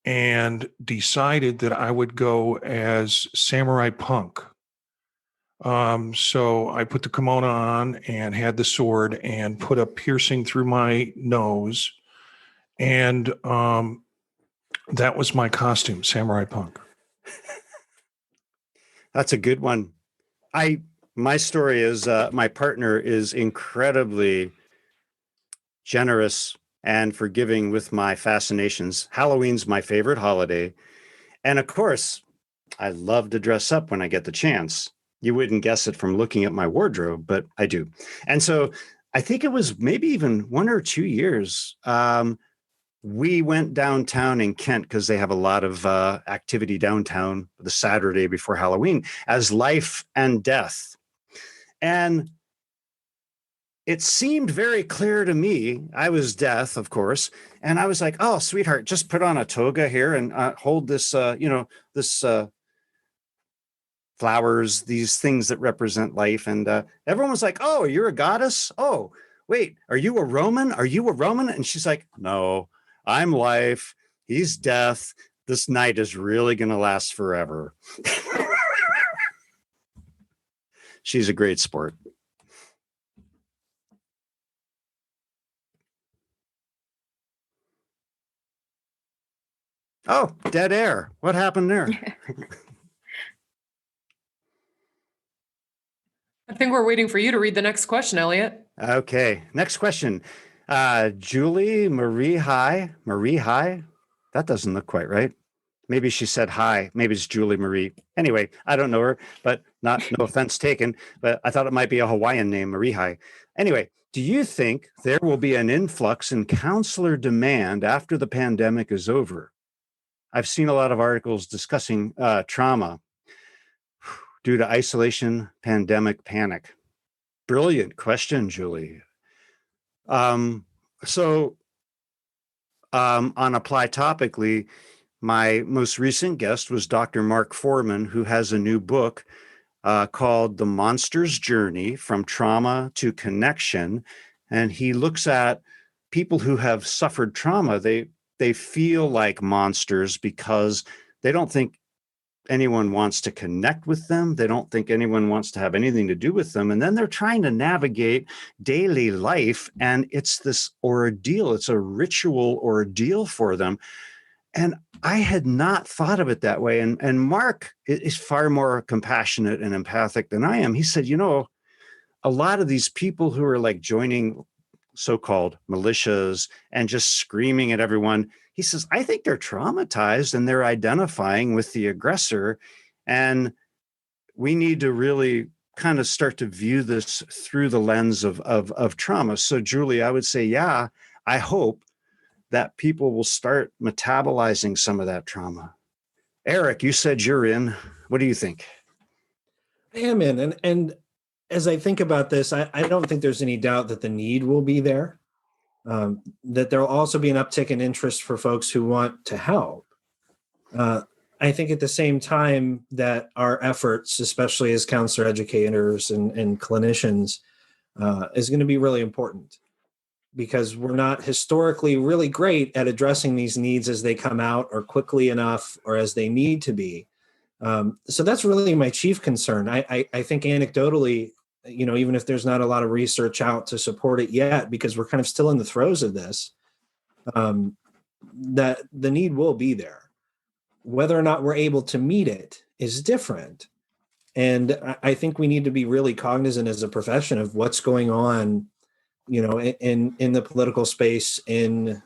and decided that I would go as Samurai Punk. So I put the kimono on and had the sword and put a piercing through my nose. And that was my costume, Samurai Punk. That's a good one. My story is my partner is incredibly generous and forgiving with my fascinations. Halloween's my favorite holiday. And of course, I love to dress up when I get the chance. You wouldn't guess it from looking at my wardrobe, but I do. And so I think it was maybe even 1 or 2 years. We went downtown in Kent because they have a lot of activity downtown the Saturday before Halloween as Life and Death. And it seemed very clear to me. I was Death, of course. And I was like, oh, sweetheart, just put on a toga here and hold this, this flowers, these things that represent life. And everyone was like, oh, you're a goddess? Oh, wait, are you a Roman? Are you a Roman? And she's like, no, I'm life. He's death. This night is really going to last forever. She's a great sport. Oh, dead air. What happened there? I think we're waiting for you to read the next question, Elliot. Okay, next question. Julie Marie Hi. Marie Hi? That doesn't look quite right. Maybe she said hi. Maybe it's Julie Marie. Anyway, I don't know her, but no offense taken. But I thought it might be a Hawaiian name, Marie Hi. Anyway, do you think there will be an influx in counselor demand after the pandemic is over? I've seen a lot of articles discussing trauma due to isolation, pandemic, panic. Brilliant question, Julie. On Apply Topically, my most recent guest was Dr. Mark Foreman, who has a new book called The Monster's Journey from Trauma to Connection. And he looks at people who have suffered trauma. They feel like monsters because they don't think anyone wants to connect with them. They don't think anyone wants to have anything to do with them. And then they're trying to navigate daily life. And it's this ordeal. It's a ritual ordeal for them. And I had not thought of it that way. And Mark is far more compassionate and empathic than I am. He said, a lot of these people who are like joining so-called militias and just screaming at everyone, he says, I think they're traumatized and they're identifying with the aggressor. And we need to really kind of start to view this through the lens of trauma. So, Julie, I would say, yeah, I hope that people will start metabolizing some of that trauma. Eric, you said you're in. What do you think? I am in. And as I think about this, I don't think there's any doubt that the need will be there. That there'll also be an uptick in interest for folks who want to help. I think at the same time that our efforts, especially as counselor educators and clinicians, is going to be really important, because we're not historically really great at addressing these needs as they come out or quickly enough or as they need to be. So that's really my chief concern. I think anecdotally, even if there's not a lot of research out to support it yet, because we're kind of still in the throes of this, that the need will be there. Whether or not we're able to meet it is different. And I think we need to be really cognizant as a profession of what's going on, in the political space, in,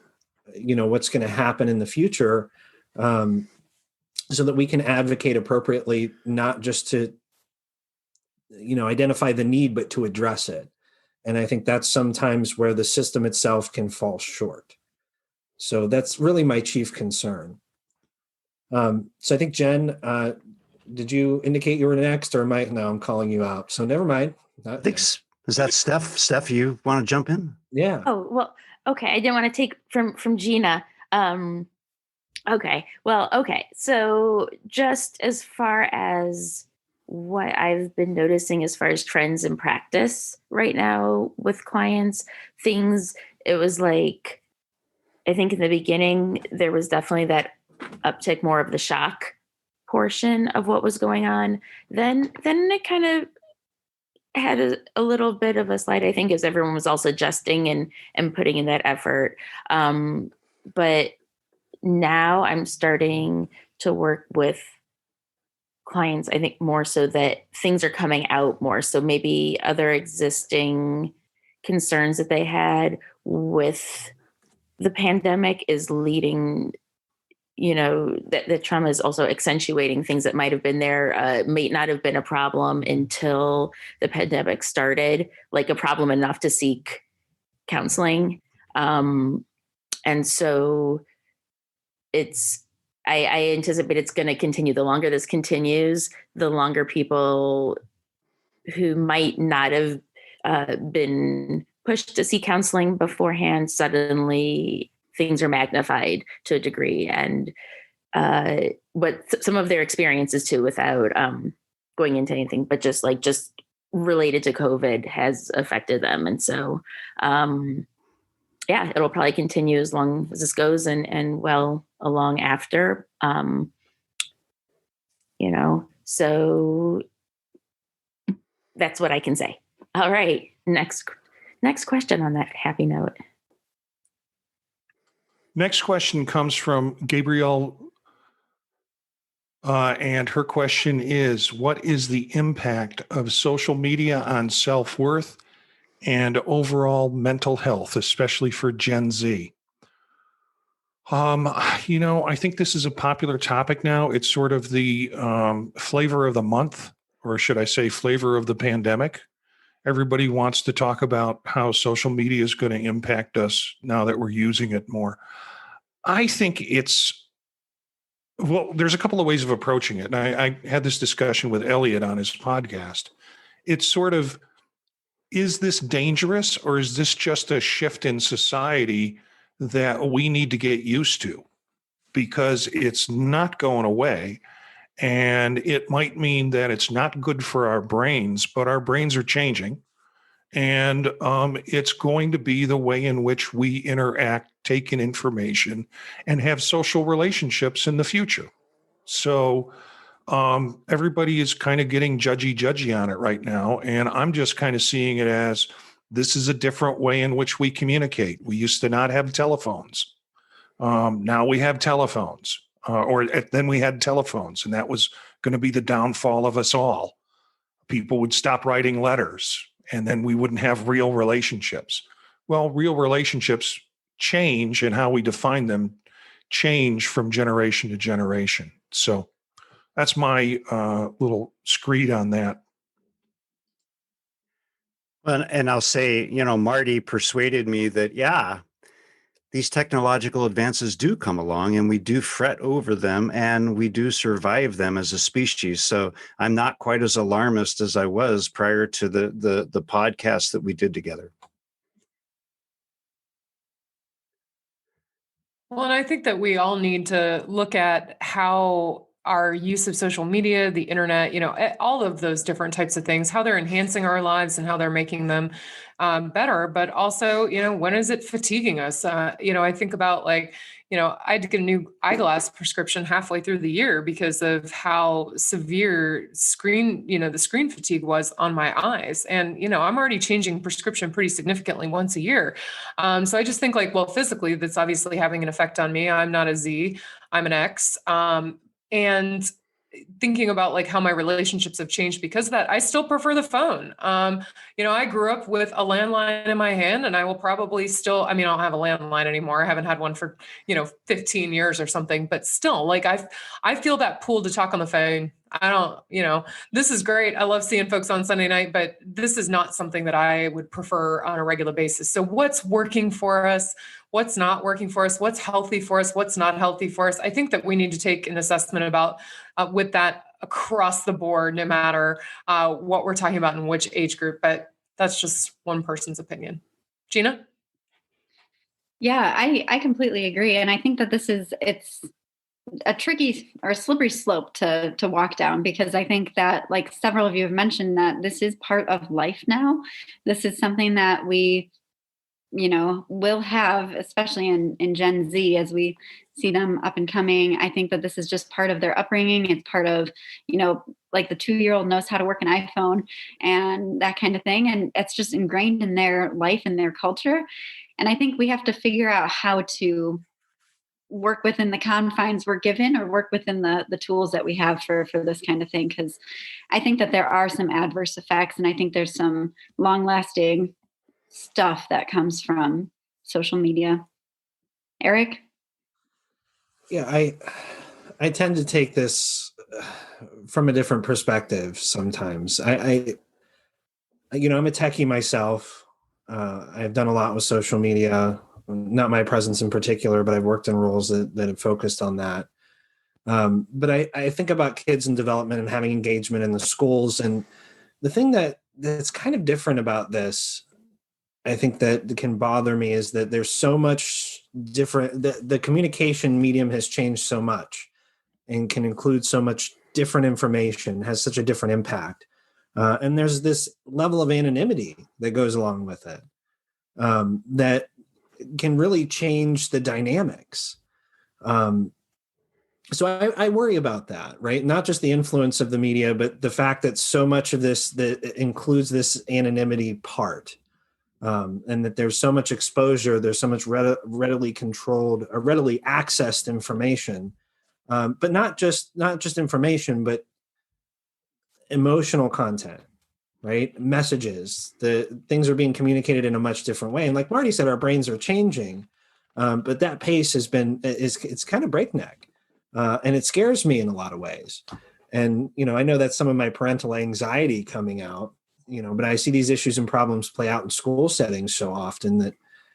what's going to happen in the future, so that we can advocate appropriately, not just to, identify the need, but to address it. And I think that's sometimes where the system itself can fall short. So that's really my chief concern. So I think, Jen, did you indicate you were next, or am I? No, I'm calling you out. So never mind. Thanks. Is that Steph? Steph, you want to jump in? Yeah. Oh, well, okay. I didn't want to take from Gina. Okay. Well, okay. So just as far as what I've been noticing as far as trends in practice right now with clients, it was like, I think in the beginning, there was definitely that uptick, more of the shock portion of what was going on. Then it kind of had a little bit of a slide, I think, as everyone was also adjusting and putting in that effort. But now I'm starting to work with clients, I think, more so that things are coming out more. So maybe other existing concerns that they had with the pandemic is leading that the trauma is also accentuating things that might have been there, may not have been a problem until the pandemic started, like a problem enough to seek counseling. And so I anticipate it's going to continue. The longer this continues, the longer people who might not have been pushed to seek counseling beforehand, suddenly things are magnified to a degree, and some of their experiences too, without going into anything, but just related to COVID has affected them. And so, it'll probably continue as long as this goes and well along after, so that's what I can say. All right. Next question on that happy note. Next question comes from Gabrielle. And her question is, what is the impact of social media on self-worth and overall mental health, especially for Gen Z? I think this is a popular topic now. It's sort of the flavor of the month, or should I say flavor of the pandemic. Everybody wants to talk about how social media is going to impact us now that we're using it more. I think there's a couple of ways of approaching it. And I had this discussion with Elliot on his podcast. It's sort of, is this dangerous, or is this just a shift in society that we need to get used to? Because it's not going away. And it might mean that it's not good for our brains, but our brains are changing. And it's going to be the way in which we interact, take in information, and have social relationships in the future. So everybody is kind of getting judgy on it right now. And I'm just kind of seeing it as, this is a different way in which we communicate. We used to not have telephones. Now we have telephones, or then we had telephones, and that was going to be the downfall of us all. People would stop writing letters, and then we wouldn't have real relationships. Well, real relationships change, and how we define them change from generation to generation. So that's my little screed on that. Well, and I'll say, Marty persuaded me that, these technological advances do come along, and we do fret over them, and we do survive them as a species. So I'm not quite as alarmist as I was prior to the podcast that we did together. Well, and I think that we all need to look at how our use of social media, the internet, all of those different types of things, how they're enhancing our lives and how they're making them better. But also, when is it fatiguing us? I think about I had to get a new eyeglass prescription halfway through the year because of how severe the screen fatigue was on my eyes. And, I'm already changing prescription pretty significantly once a year. So I just think physically, that's obviously having an effect on me. I'm not a Z, I'm an X. And thinking about how my relationships have changed because of that, I still prefer the phone. I grew up with a landline in my hand, and I will probably still, I don't have a landline anymore. I haven't had one for, 15 years or something, but still I feel that pull to talk on the phone. I don't, this is great. I love seeing folks on Sunday night, but this is not something that I would prefer on a regular basis. So what's working for us? What's not working for us? What's healthy for us? What's not healthy for us? I think that we need to take an assessment about with that across the board, no matter what we're talking about in which age group, but that's just one person's opinion. Gina? Yeah, I completely agree. And I think that it's a tricky or a slippery slope to walk down, because I think that, like several of you have mentioned, that this is part of life now. This is something that we, will have, especially in Gen Z, as we see them up and coming. I think that this is just part of their upbringing. It's part of, like the 2-year-old knows how to work an iPhone and that kind of thing. And it's just ingrained in their life and their culture. And I think we have to figure out how to work within the confines we're given, or work within the tools that we have for this kind of thing. Because I think that there are some adverse effects, and I think there's some long lasting stuff that comes from social media. Eric? Yeah, I tend to take this from a different perspective sometimes. I'm a techie myself. I've done a lot with social media, not my presence in particular, but I've worked in roles that have focused on that. But I think about kids in development and having engagement in the schools. And the thing that's kind of different about this, I think that can bother me, is that there's so much different, the communication medium has changed so much and can include so much different information, has such a different impact. And there's this level of anonymity that goes along with it, that can really change the dynamics. So I worry about that, right? Not just the influence of the media, but the fact that so much of this that includes this anonymity part, and that there's so much exposure, there's so much readily controlled or readily accessed information, but not just information, but emotional content, right? Messages, the things are being communicated in a much different way. And like Marty said, our brains are changing, but that pace it's kind of breakneck, and it scares me in a lot of ways. And I know that's some of my parental anxiety coming out. But I see these issues and problems play out in school settings so often that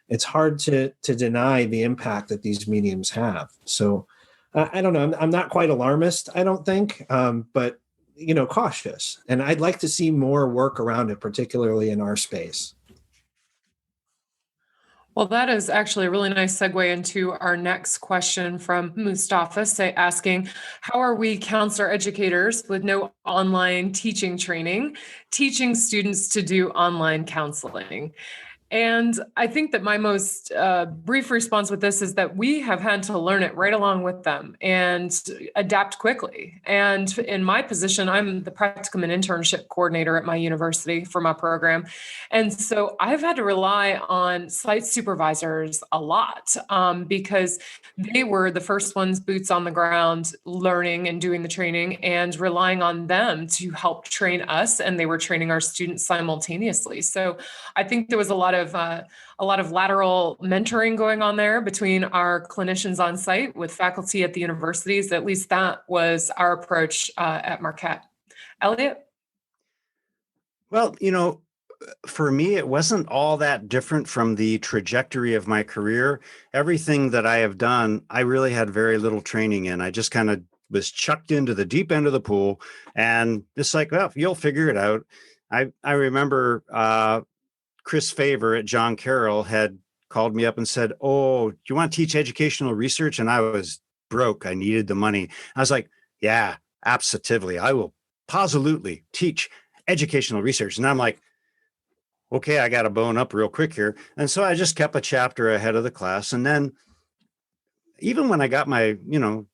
it's hard to deny the impact that these mediums have. So I don't know. I'm not quite alarmist, I don't think, but cautious. And I'd like to see more work around it, particularly in our space. Well, that is actually a really nice segue into our next question from Mustafa, asking, how are we counselor educators with no online teaching training, teaching students to do online counseling? And I think that my most brief response with this is that we have had to learn it right along with them and adapt quickly. And in my position, I'm the practicum and internship coordinator at my university for my program. And so I've had to rely on site supervisors a lot, because they were the first ones, boots on the ground, learning and doing the training and relying on them to help train us. And they were training our students simultaneously. So I think there was a lot of lateral mentoring going on there between our clinicians on site with faculty at the universities. At least that was our approach at Marquette. Elliot? Well, for me, it wasn't all that different from the trajectory of my career. Everything that I have done, I really had very little training in. I just kind of was chucked into the deep end of the pool, and it's like, well, you'll figure it out. I remember Chris Favor at John Carroll had called me up and said, "Oh, do you want to teach educational research?" And I was broke. I needed the money. I was like, "Yeah, absolutely. I will positively teach educational research." And I'm like, okay, I got to bone up real quick here. And so I just kept a chapter ahead of the class. And then even when I got my,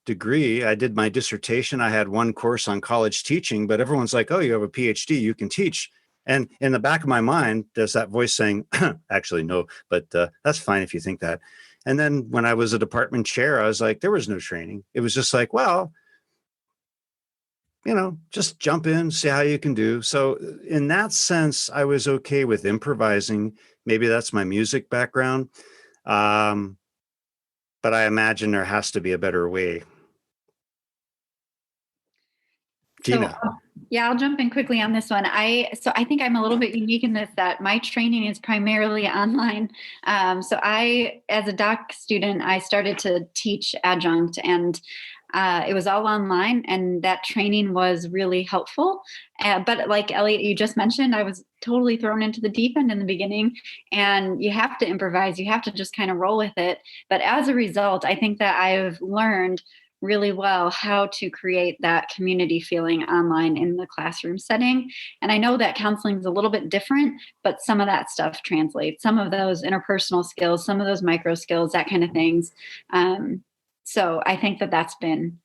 degree, I did my dissertation. I had one course on college teaching, but everyone's like, "Oh, you have a PhD, you can teach." And in the back of my mind, there's that voice saying, "Actually, no, but that's fine if you think that." And then when I was a department chair, I was like, there was no training. It was just like, well, just jump in, see how you can do. So in that sense, I was okay with improvising. Maybe that's my music background. But I imagine there has to be a better way. Gina. So, yeah, I'll jump in quickly on this one. I think I'm a little bit unique in this, that my training is primarily online. So as a doc student, I started to teach adjunct, and it was all online, and that training was really helpful. But like Elliot, you just mentioned, I was totally thrown into the deep end in the beginning, and you have to improvise. You have to just kind of roll with it. But as a result, I think that I've learned really well how to create that community feeling online in the classroom setting. And I know that counseling is a little bit different, but some of that stuff translates, some of those interpersonal skills, some of those micro skills, that kind of things. So I think that that's been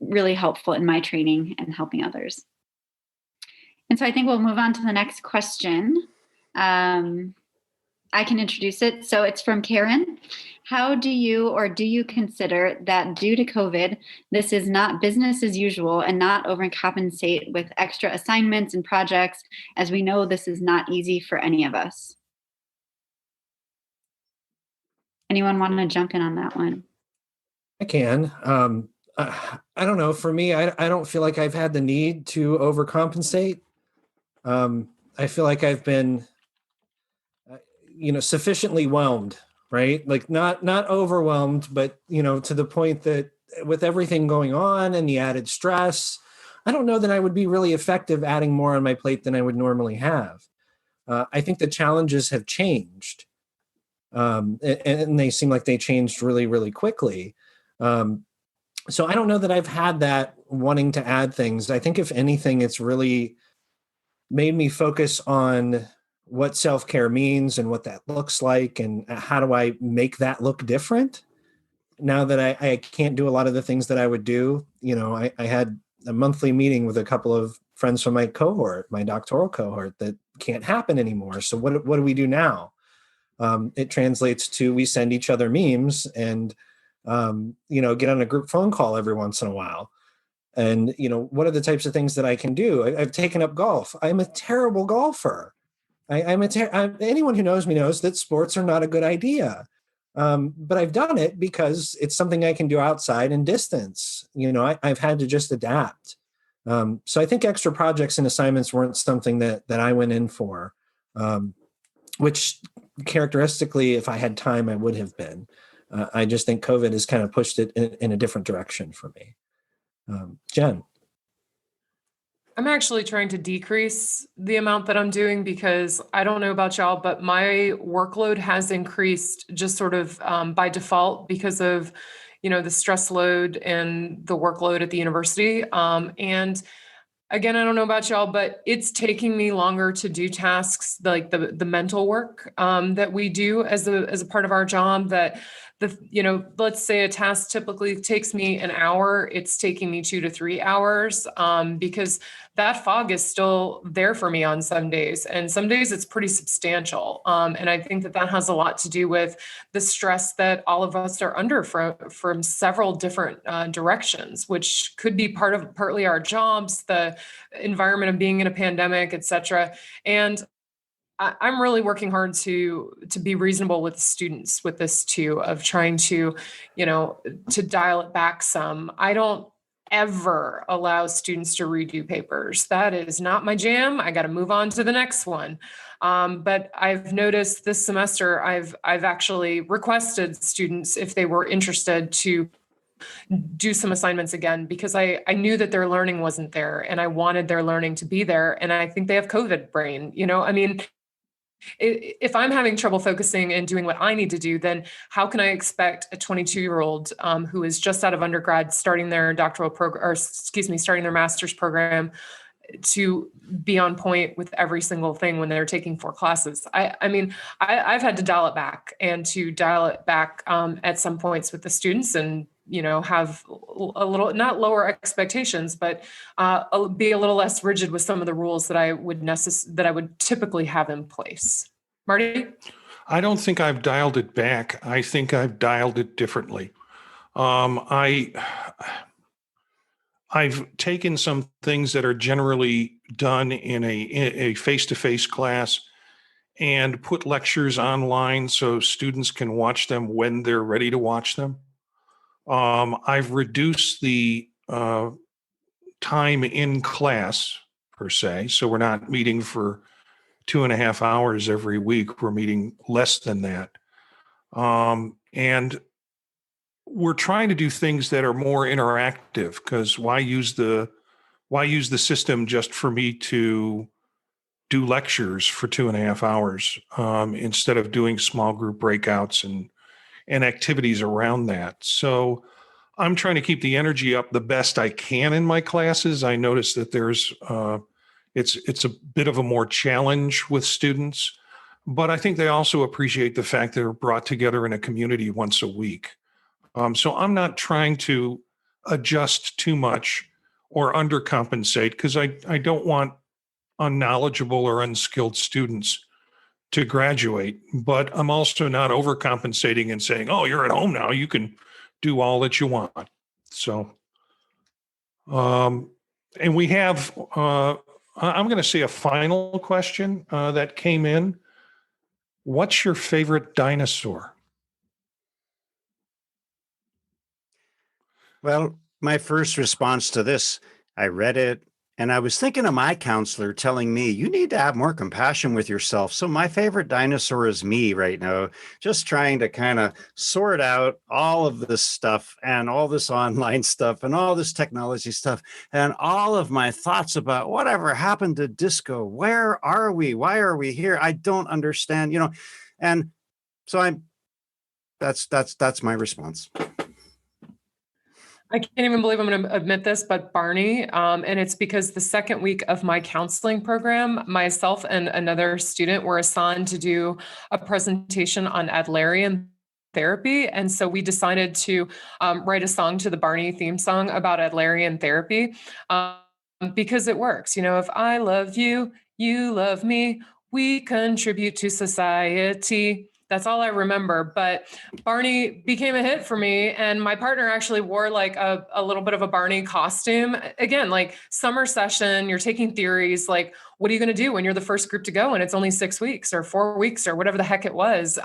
really helpful in my training and helping others. And so I think we'll move on to the next question. I can introduce it. So it's from Karen. How do you consider that due to COVID, this is not business as usual and not overcompensate with extra assignments and projects, as we know this is not easy for any of us? Anyone want to jump in on that one? I can. I don't know. For me, I don't feel like I've had the need to overcompensate. I feel like I've been, sufficiently whelmed, right? Like not overwhelmed, but to the point that with everything going on and the added stress, I don't know that I would be really effective adding more on my plate than I would normally have. I think the challenges have changed, and they seem like they changed really, really quickly. So I don't know that I've had that wanting to add things. I think if anything, it's really made me focus on what self-care means and what that looks like and how do I make that look different now that I can't do a lot of the things that I would do. I had a monthly meeting with a couple of friends from my cohort, my doctoral cohort, that can't happen anymore. So what do we do now? It translates to we send each other memes and get on a group phone call every once in a while. And what are the types of things that I can do? I've taken up golf. I'm a terrible golfer. Anyone who knows me knows that sports are not a good idea. But I've done it because it's something I can do outside and distance. I've had to just adapt. So I think extra projects and assignments weren't something that I went in for, which characteristically, if I had time, I would have been. I just think COVID has kind of pushed it in a different direction for me. Jen. I'm actually trying to decrease the amount that I'm doing because I don't know about y'all, but my workload has increased just sort of by default because of, the stress load and the workload at the university. And again, I don't know about y'all, but it's taking me longer to do tasks like the mental work that we do as a part of our job. That let's say a task typically takes me an hour, it's taking me 2 to 3 hours because that fog is still there for me on some days, and some days it's pretty substantial. And I think that has a lot to do with the stress that all of us are under from several different directions, which could be partly our jobs, the environment of being in a pandemic, et cetera. And I'm really working hard to be reasonable with students with this too, of trying to, to dial it back some. I don't ever allow students to redo papers. That is not my jam. I got to move on to the next one. But I've noticed this semester, I've actually requested students if they were interested to do some assignments again, because I knew that their learning wasn't there and I wanted their learning to be there. And I think they have COVID brain, if I'm having trouble focusing and doing what I need to do, then how can I expect a 22-year-old who is just out of undergrad, starting their doctoral program, or starting their master's program, to be on point with every single thing when they're taking 4 classes? I've had to dial it back at some points with the students, and have a little, not lower expectations, but be a little less rigid with some of the rules that I would typically have in place. Marty? I don't think I've dialed it back. I think I've dialed it differently. I've taken some things that are generally done in a face-to-face class and put lectures online so students can watch them when they're ready to watch them. I've reduced the time in class per se, so we're not meeting for 2.5 hours every week. We're meeting less than that. And we're trying to do things that are more interactive, because why use the system just for me to do lectures for 2.5 hours instead of doing small group breakouts and activities around that. So I'm trying to keep the energy up the best I can in my classes. I notice that there's it's a bit of a more challenge with students, but I think they also appreciate the fact they're brought together in a community once a week. So I'm not trying to adjust too much or undercompensate, because I don't want unknowledgeable or unskilled students to graduate, but I'm also not overcompensating and saying, oh, you're at home now, you can do all that you want. So, and we have, I'm going to say a final question that came in. What's your favorite dinosaur? Well, my first response to this, I read it and I was thinking of my counselor telling me, you need to have more compassion with yourself. So my favorite dinosaur is me right now, just trying to kind of sort out all of this stuff and all this online stuff and all this technology stuff and all of my thoughts about whatever happened to disco. Where are we? Why are we here? I don't understand, and so that's my response. I can't even believe I'm going to admit this, but Barney, and it's because the second week of my counseling program, myself and another student were assigned to do a presentation on Adlerian therapy. And so we decided to write a song to the Barney theme song about Adlerian therapy because it works. If I love you, you love me, we contribute to society. That's all I remember. But Barney became a hit for me. And my partner actually wore like a little bit of a Barney costume. Again, like summer session, you're taking theories. Like, what are you going to do when you're the first group to go and it's only 6 weeks or 4 weeks or whatever the heck it was?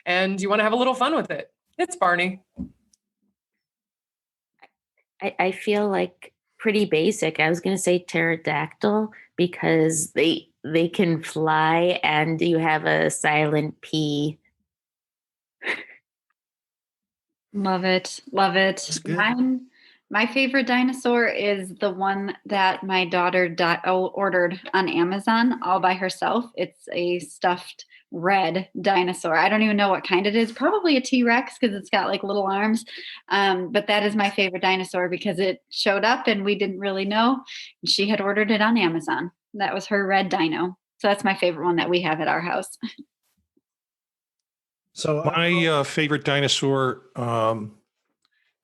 And you want to have a little fun with it. It's Barney. I feel like pretty basic. I was going to say pterodactyl because they can fly and you have a silent P. Love it. Love it. My favorite dinosaur is the one that my daughter ordered on Amazon all by herself. It's a stuffed red dinosaur. I don't even know what kind it is. Probably a T-Rex because it's got like little arms. But that is my favorite dinosaur because it showed up and we didn't really know. She had ordered it on Amazon. That was her red dino. So that's my favorite one that we have at our house. So My favorite dinosaur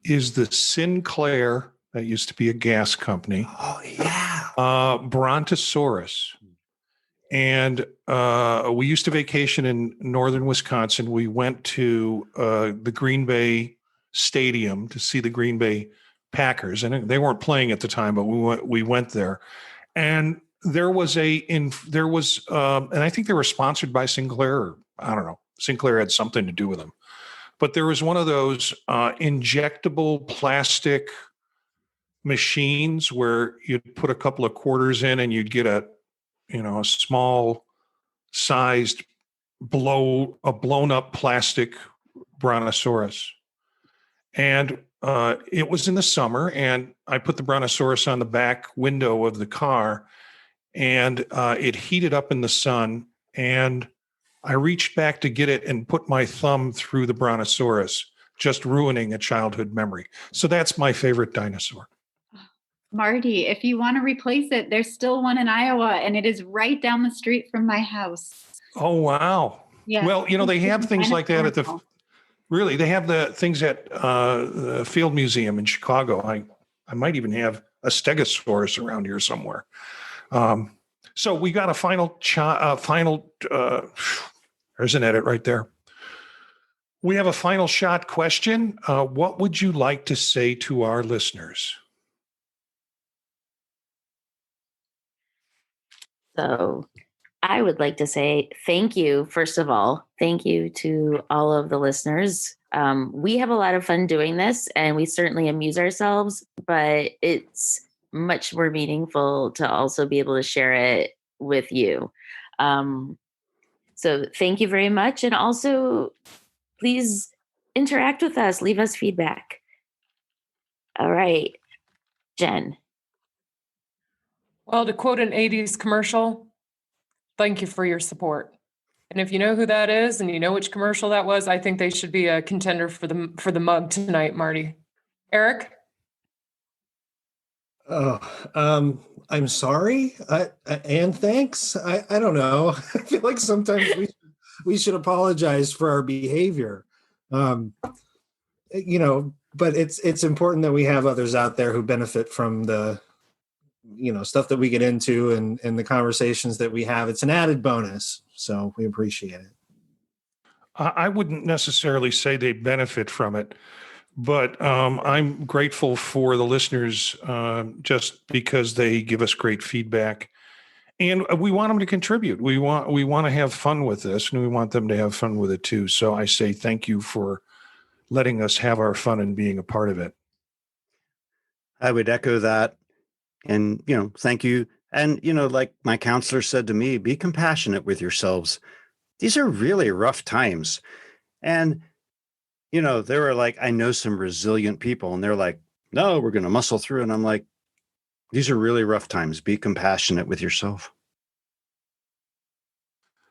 is the Sinclair, that used to be a gas company. Oh, yeah. Brontosaurus. And we used to vacation in northern Wisconsin. We went to the Green Bay Stadium to see the Green Bay Packers, and they weren't playing at the time, but we went there, and there was and I think they were sponsored by Sinclair. Or, I don't know. Sinclair had something to do with them, but there was one of those injectable plastic machines where you'd put a couple of quarters in and you'd get a small sized blown up plastic brontosaurus. And it was in the summer, and I put the brontosaurus on the back window of the car, and it heated up in the sun, and I reached back to get it and put my thumb through the brontosaurus, just ruining a childhood memory. So that's my favorite dinosaur. Marty, if you want to replace it, there's still one in Iowa and it is right down the street from my house. Oh, wow. Yeah. Well, they have things like that at they have the things at the Field Museum in Chicago. I might even have a stegosaurus around here somewhere. So we got a there's an edit right there. We have a final shot question. What would you like to say to our listeners? So I would like to say thank you, first of all. Thank you to all of the listeners. We have a lot of fun doing this, and we certainly amuse ourselves, but it's much more meaningful to also be able to share it with you. So thank you very much. And also, please interact with us. Leave us feedback. All right, Jen. Well, to quote an 80s commercial, thank you for your support. And if you know who that is and you know which commercial that was, I think they should be a contender for the mug tonight, Marty. Eric? Oh, I'm sorry. And thanks. I don't know. I feel like sometimes we should apologize for our behavior. But it's important that we have others out there who benefit from the stuff that we get into and the conversations that we have. It's an added bonus. So we appreciate it. I wouldn't necessarily say they benefit from it, but I'm grateful for the listeners just because they give us great feedback, and we want them to contribute. We want to have fun with this, and we want them to have fun with it too. So I say thank you for letting us have our fun and being a part of it. I would echo that. And, thank you. And, like my counselor said to me, be compassionate with yourselves. These are really rough times. And, they were like, I know some resilient people, and they're like, no, we're going to muscle through. And I'm like, these are really rough times. Be compassionate with yourself.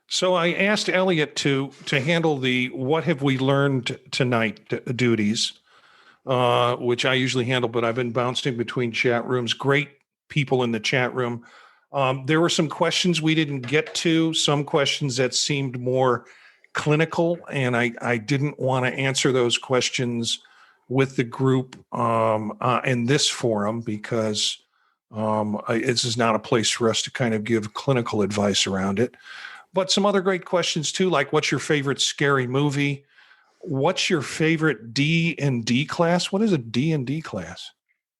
So I asked Elliot to handle the what have we learned tonight duties, which I usually handle, but I've been bouncing between chat rooms. Great people in the chat room. There were some questions we didn't get to, some questions that seemed more clinical, and I didn't want to answer those questions with the group in this forum because this is not a place for us to kind of give clinical advice around it. But some other great questions too, like what's your favorite scary movie? What's your favorite D&D class? What is a D&D class?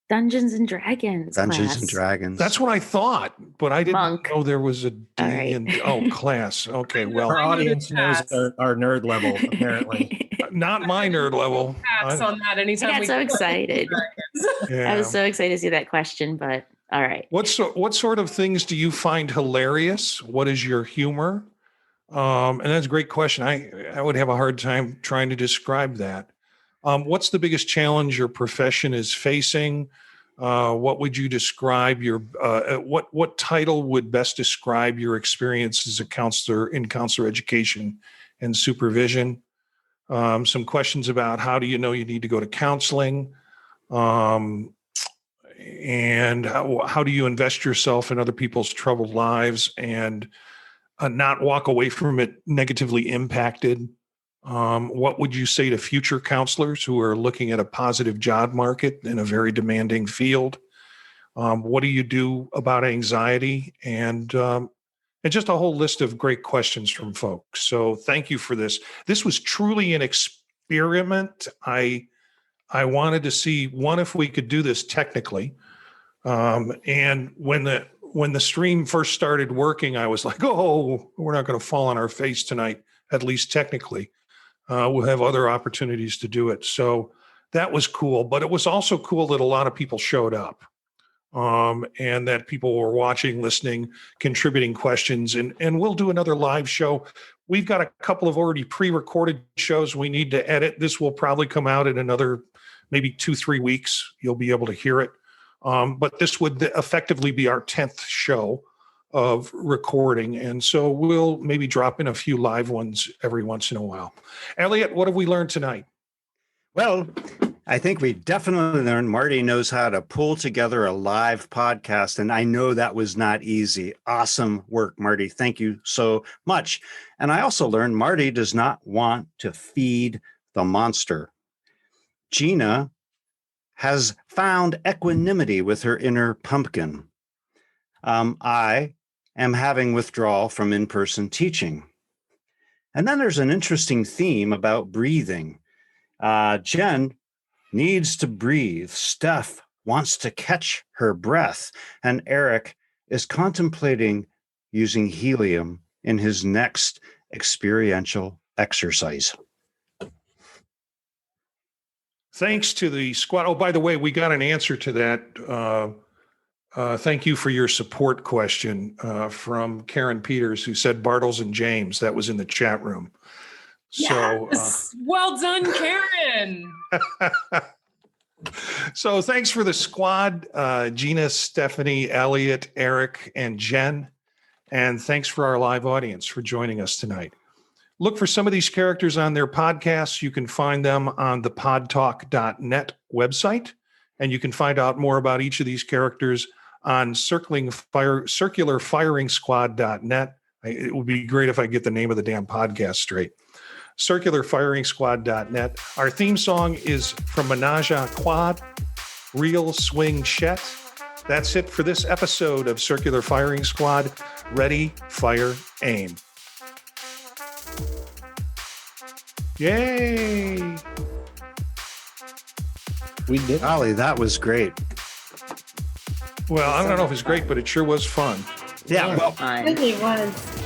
Dungeons and Dragons. Dungeons class. and Dragons. That's what I thought, but I didn't Monk. know there was a D right. and class. Okay, well, Our audience knows our nerd level, apparently. not my nerd level. Pass on that anytime I got so excited. Yeah. I was so excited to see that question, but all right. What sort of things do you find hilarious? What is your humor? And that's a great question. I would have a hard time trying to describe that. What's the biggest challenge your profession is facing? What would you describe your what title would best describe your experience as a counselor in counselor education and supervision? Some questions about how do you know you need to go to counseling? And how do you invest yourself in other people's troubled lives and not walk away from it negatively impacted? What would you say to future counselors who are looking at a positive job market in a very demanding field? What do you do about anxiety? And just a whole list of great questions from folks. So thank you for this. This was truly an experiment. I wanted to see, one, if we could do this technically. And when the stream first started working, I was like, oh, we're not going to fall on our face tonight, at least technically. We'll have other opportunities to do it. So that was cool. But it was also cool that a lot of people showed up and that people were watching, listening, contributing questions. And we'll do another live show. We've got a couple of already pre-recorded shows we need to edit. This will probably come out in another maybe 2-3 weeks. You'll be able to hear it. But this would effectively be our 10th show of recording. And so we'll maybe drop in a few live ones every once in a while. Elliot, what have we learned tonight? Well, I think we definitely learned Marty knows how to pull together a live podcast. And I know that was not easy. Awesome work, Marty. Thank you so much. And I also learned Marty does not want to feed the monster. Gina has found equanimity with her inner pumpkin. I am having withdrawal from in-person teaching. And then there's an interesting theme about breathing. Jen needs to breathe. Steph wants to catch her breath. And Eric is contemplating using helium in his next experiential exercise. Thanks to the squad. Oh, by the way, we got an answer to that. Thank you for your support question from Karen Peters, who said Bartles and James. That was in the chat room. So, yes. Well done, Karen. So thanks for the squad, Gina, Stephanie, Elliot, Eric, and Jen. And thanks for our live audience for joining us tonight. Look for some of these characters on their podcasts. You can find them on the podtalk.net website. And you can find out more about each of these characters on circularfiringsquad.net. It would be great if I get the name of the damn podcast straight. circularfiringsquad.net. Our theme song is from Menage a Quad, Real Swing Chet. That's it for this episode of Circular Firing Squad. Ready, fire, aim. Yay! We did. Golly, that was great. Well, I don't know if it's great, but it sure was fun. Yeah, well, Fun. It really was.